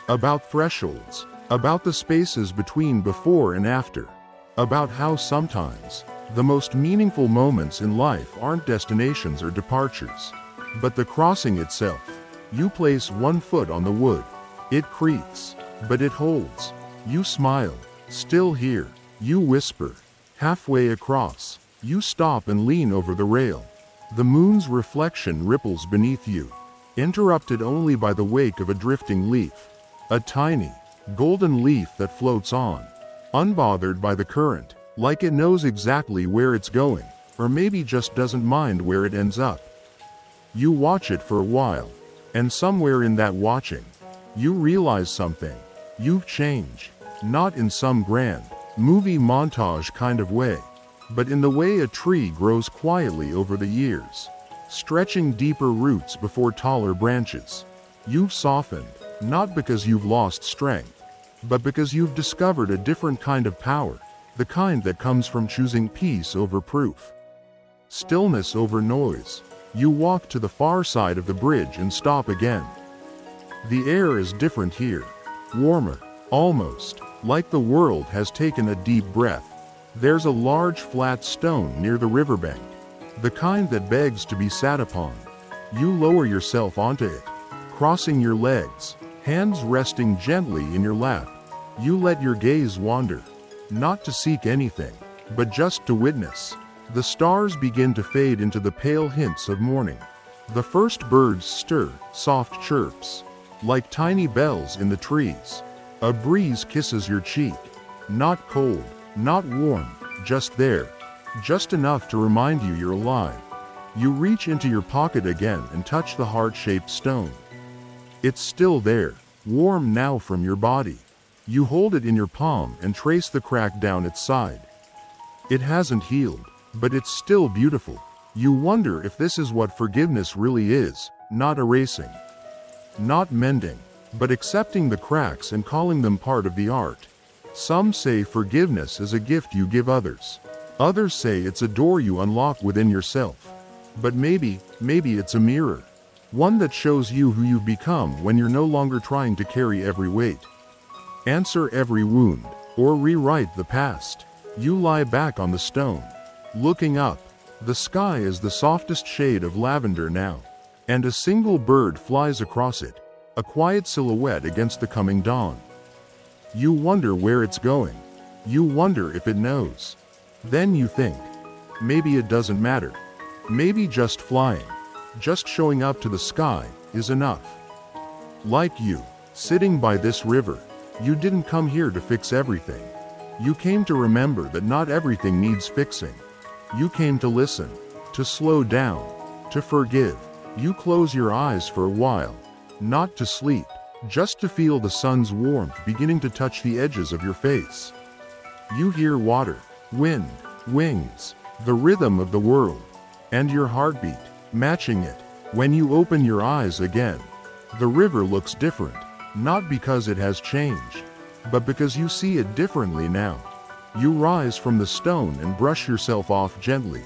About thresholds, about the spaces between before and after, about how sometimes the most meaningful moments in life aren't destinations or departures, but the crossing itself. You place one foot on the wood. It creaks, but it holds. You smile, still here. You whisper. Halfway across, you stop and lean over the rail. The moon's reflection ripples beneath you, interrupted only by the wake of a drifting leaf. A tiny, golden leaf that floats on, unbothered by the current, like it knows exactly where it's going, or maybe just doesn't mind where it ends up. You watch it for a while, and somewhere in that watching, you realize something. You've changed, not in some grand, movie montage kind of way, but in the way a tree grows quietly over the years, stretching deeper roots before taller branches. You've softened, not because you've lost strength, but because you've discovered a different kind of power, the kind that comes from choosing peace over proof, stillness over noise. You walk to the far side of the bridge and stop again. The air is different here, warmer, almost like the world has taken a deep breath. There's a large flat stone near the riverbank, the kind that begs to be sat upon. You lower yourself onto it, crossing your legs, hands resting gently in your lap. You let your gaze wander, not to seek anything, but just to witness. The stars begin to fade into the pale hints of morning. The first birds stir, soft chirps, like tiny bells in the trees. A breeze kisses your cheek, not cold, not warm, just there, just enough to remind you you're alive. You reach into your pocket again and touch the heart-shaped stone. It's still there, warm now from your body. You hold it in your palm and trace the crack down its side. It hasn't healed, but it's still beautiful. You wonder if this is what forgiveness really is, not erasing, not mending, but accepting the cracks and calling them part of the art. Some say forgiveness is a gift you give others. Others say it's a door you unlock within yourself. But maybe it's a mirror. One that shows you who you've become when you're no longer trying to carry every weight, answer every wound, or rewrite the past. You lie back on the stone, looking up. The sky is the softest shade of lavender now, and a single bird flies across it, a quiet silhouette against the coming dawn. You wonder where it's going. You wonder if it knows. Then you think, maybe it doesn't matter. Maybe just flying, just showing up to the sky, is enough. Like you, sitting by this river, you didn't come here to fix everything. You came to remember that not everything needs fixing. You came to listen, to slow down, to forgive. You close your eyes for a while, not to sleep, just to feel the sun's warmth beginning to touch the edges of your face. You hear water, wind, wings, the rhythm of the world, and your heartbeat, matching it. When you open your eyes again, the river looks different, not because it has changed, but because you see it differently now. You rise from the stone and brush yourself off gently.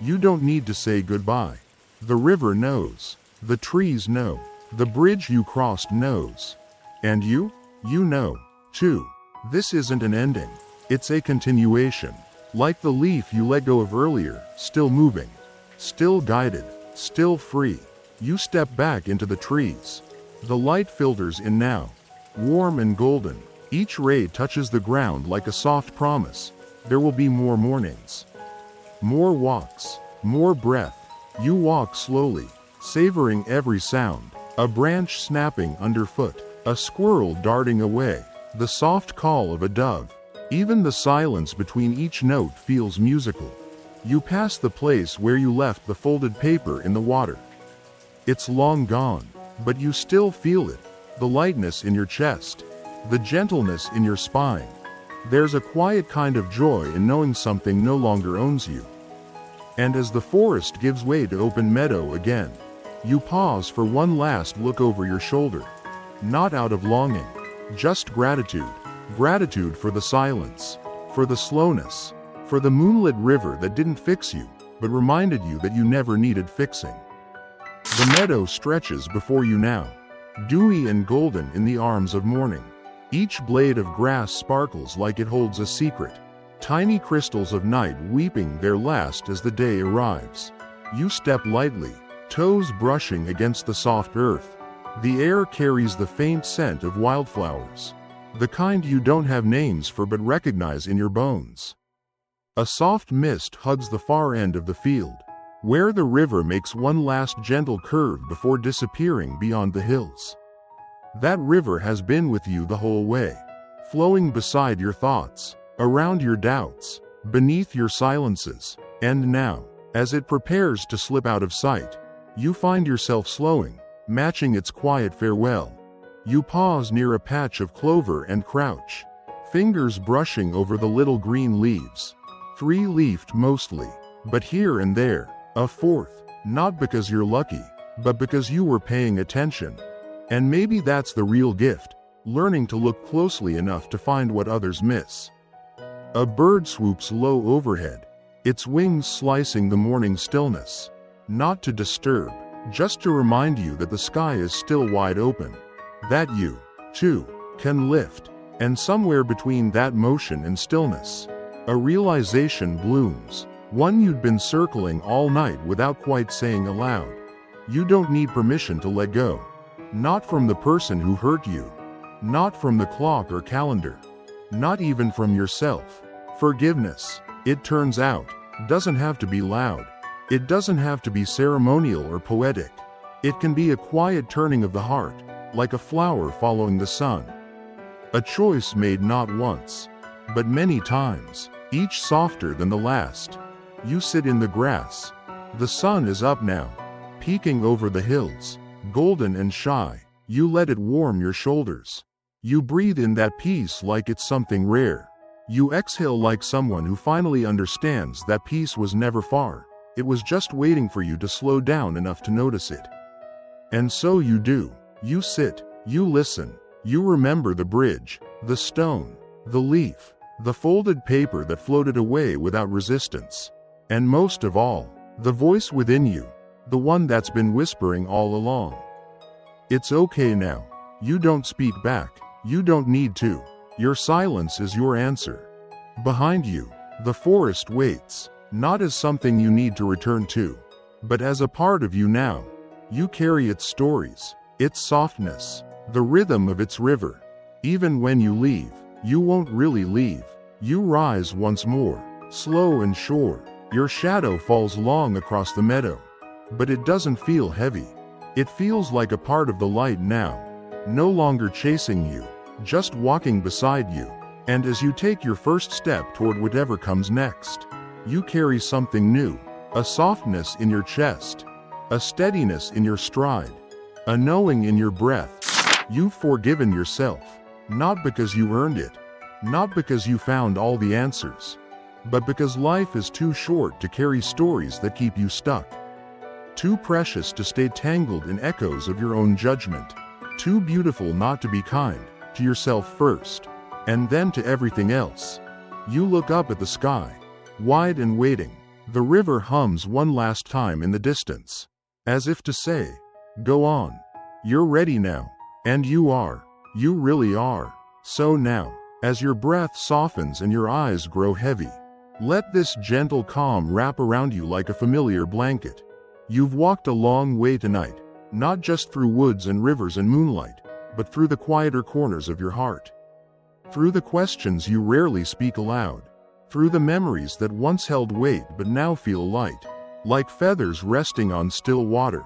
You don't need to say goodbye. The river knows. The trees know. The bridge you crossed knows. And you know, too. This isn't an ending. It's a continuation. Like the leaf you let go of earlier, still moving, still guided, still free. You step back into the trees. The light filters in now, warm and golden. Each ray touches the ground like a soft promise. There will be more mornings, more walks, more breath. You walk slowly, savoring every sound. A branch snapping underfoot, a squirrel darting away, the soft call of a dove. Even the silence between each note feels musical. You pass the place where you left the folded paper in the water. It's long gone, but you still feel it, the lightness in your chest, the gentleness in your spine. There's a quiet kind of joy in knowing something no longer owns you. And as the forest gives way to open meadow again, you pause for one last look over your shoulder. Not out of longing, just gratitude. Gratitude for the silence, for the slowness, for the moonlit river that didn't fix you, but reminded you that you never needed fixing. The meadow stretches before you now, dewy and golden in the arms of morning. Each blade of grass sparkles like it holds a secret, tiny crystals of night weeping their last as the day arrives. You step lightly, toes brushing against the soft earth. The air carries the faint scent of wildflowers, the kind you don't have names for but recognize in your bones. A soft mist hugs the far end of the field, where the river makes one last gentle curve before disappearing beyond the hills. That river has been with you the whole way, flowing beside your thoughts, around your doubts, beneath your silences. And now, as it prepares to slip out of sight, you find yourself slowing, matching its quiet farewell. You pause near a patch of clover and crouch, fingers brushing over the little green leaves. Three-leafed mostly, but here and there, a fourth, not because you're lucky, but because you were paying attention. And maybe that's the real gift, learning to look closely enough to find what others miss. A bird swoops low overhead, its wings slicing the morning stillness. Not to disturb, just to remind you that the sky is still wide open. That you, too, can lift. And somewhere between that motion and stillness, a realization blooms, one you'd been circling all night without quite saying aloud. You don't need permission to let go. Not from the person who hurt you. Not from the clock or calendar. Not even from yourself. Forgiveness, it turns out, doesn't have to be loud. It doesn't have to be ceremonial or poetic. It can be a quiet turning of the heart, like a flower following the sun. A choice made not once, but many times, each softer than the last. You sit in the grass. The sun is up now, peeking over the hills, golden and shy. You let it warm your shoulders. You breathe in that peace like it's something rare. You exhale like someone who finally understands that peace was never far. It was just waiting for you to slow down enough to notice it. And so you do. You sit, you listen, you remember the bridge, the stone, the leaf, the folded paper that floated away without resistance. And most of all, the voice within you, the one that's been whispering all along. It's okay now. You don't speak back. You don't need to. Your silence is your answer. Behind you, the forest waits, not as something you need to return to, but as a part of you now. You carry its stories, its softness, the rhythm of its river. Even when you leave, you won't really leave. You rise once more, slow and sure. Your shadow falls long across the meadow, but it doesn't feel heavy. It feels like a part of the light now, no longer chasing you, just walking beside you. And as you take your first step toward whatever comes next, you carry something new, a softness in your chest, a steadiness in your stride, a knowing in your breath. You've forgiven yourself, not because you earned it, not because you found all the answers, but because life is too short to carry stories that keep you stuck. Too precious to stay tangled in echoes of your own judgment. Too beautiful not to be kind to yourself first, and then to everything else. You look up at the sky, wide and waiting. The river hums one last time in the distance, as if to say, go on. You're ready now. And you are. You really are. So now, as your breath softens and your eyes grow heavy, Let this gentle calm wrap around you like a familiar blanket. You've walked a long way tonight, not just through woods and rivers and moonlight, but through the quieter corners of your heart. Through the questions you rarely speak aloud. Through the memories that once held weight but now feel light, like feathers resting on still water.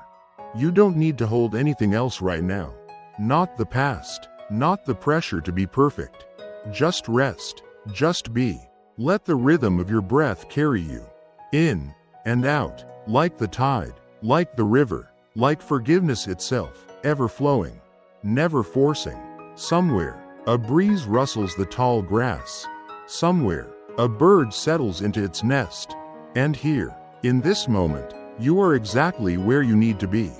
You don't need to hold anything else right now. Not the past, not the pressure to be perfect. Just rest, just be. Let the rhythm of your breath carry you, in and out, like the tide, like the river, like forgiveness itself, ever flowing, never forcing. Somewhere, a breeze rustles the tall grass. Somewhere, a bird settles into its nest. And here, in this moment, you are exactly where you need to be.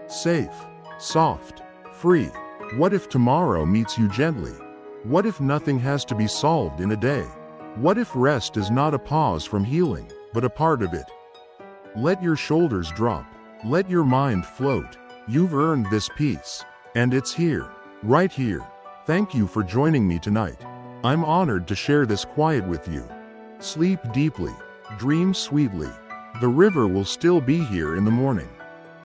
Safe, soft, free. What if tomorrow meets you gently? What if nothing has to be solved in a day? What if rest is not a pause from healing, but a part of it? Let your shoulders drop. Let your mind float. You've earned this peace. And it's here, right here. Thank you for joining me tonight. I'm honored to share this quiet with you. Sleep deeply. Dream sweetly. The river will still be here in the morning.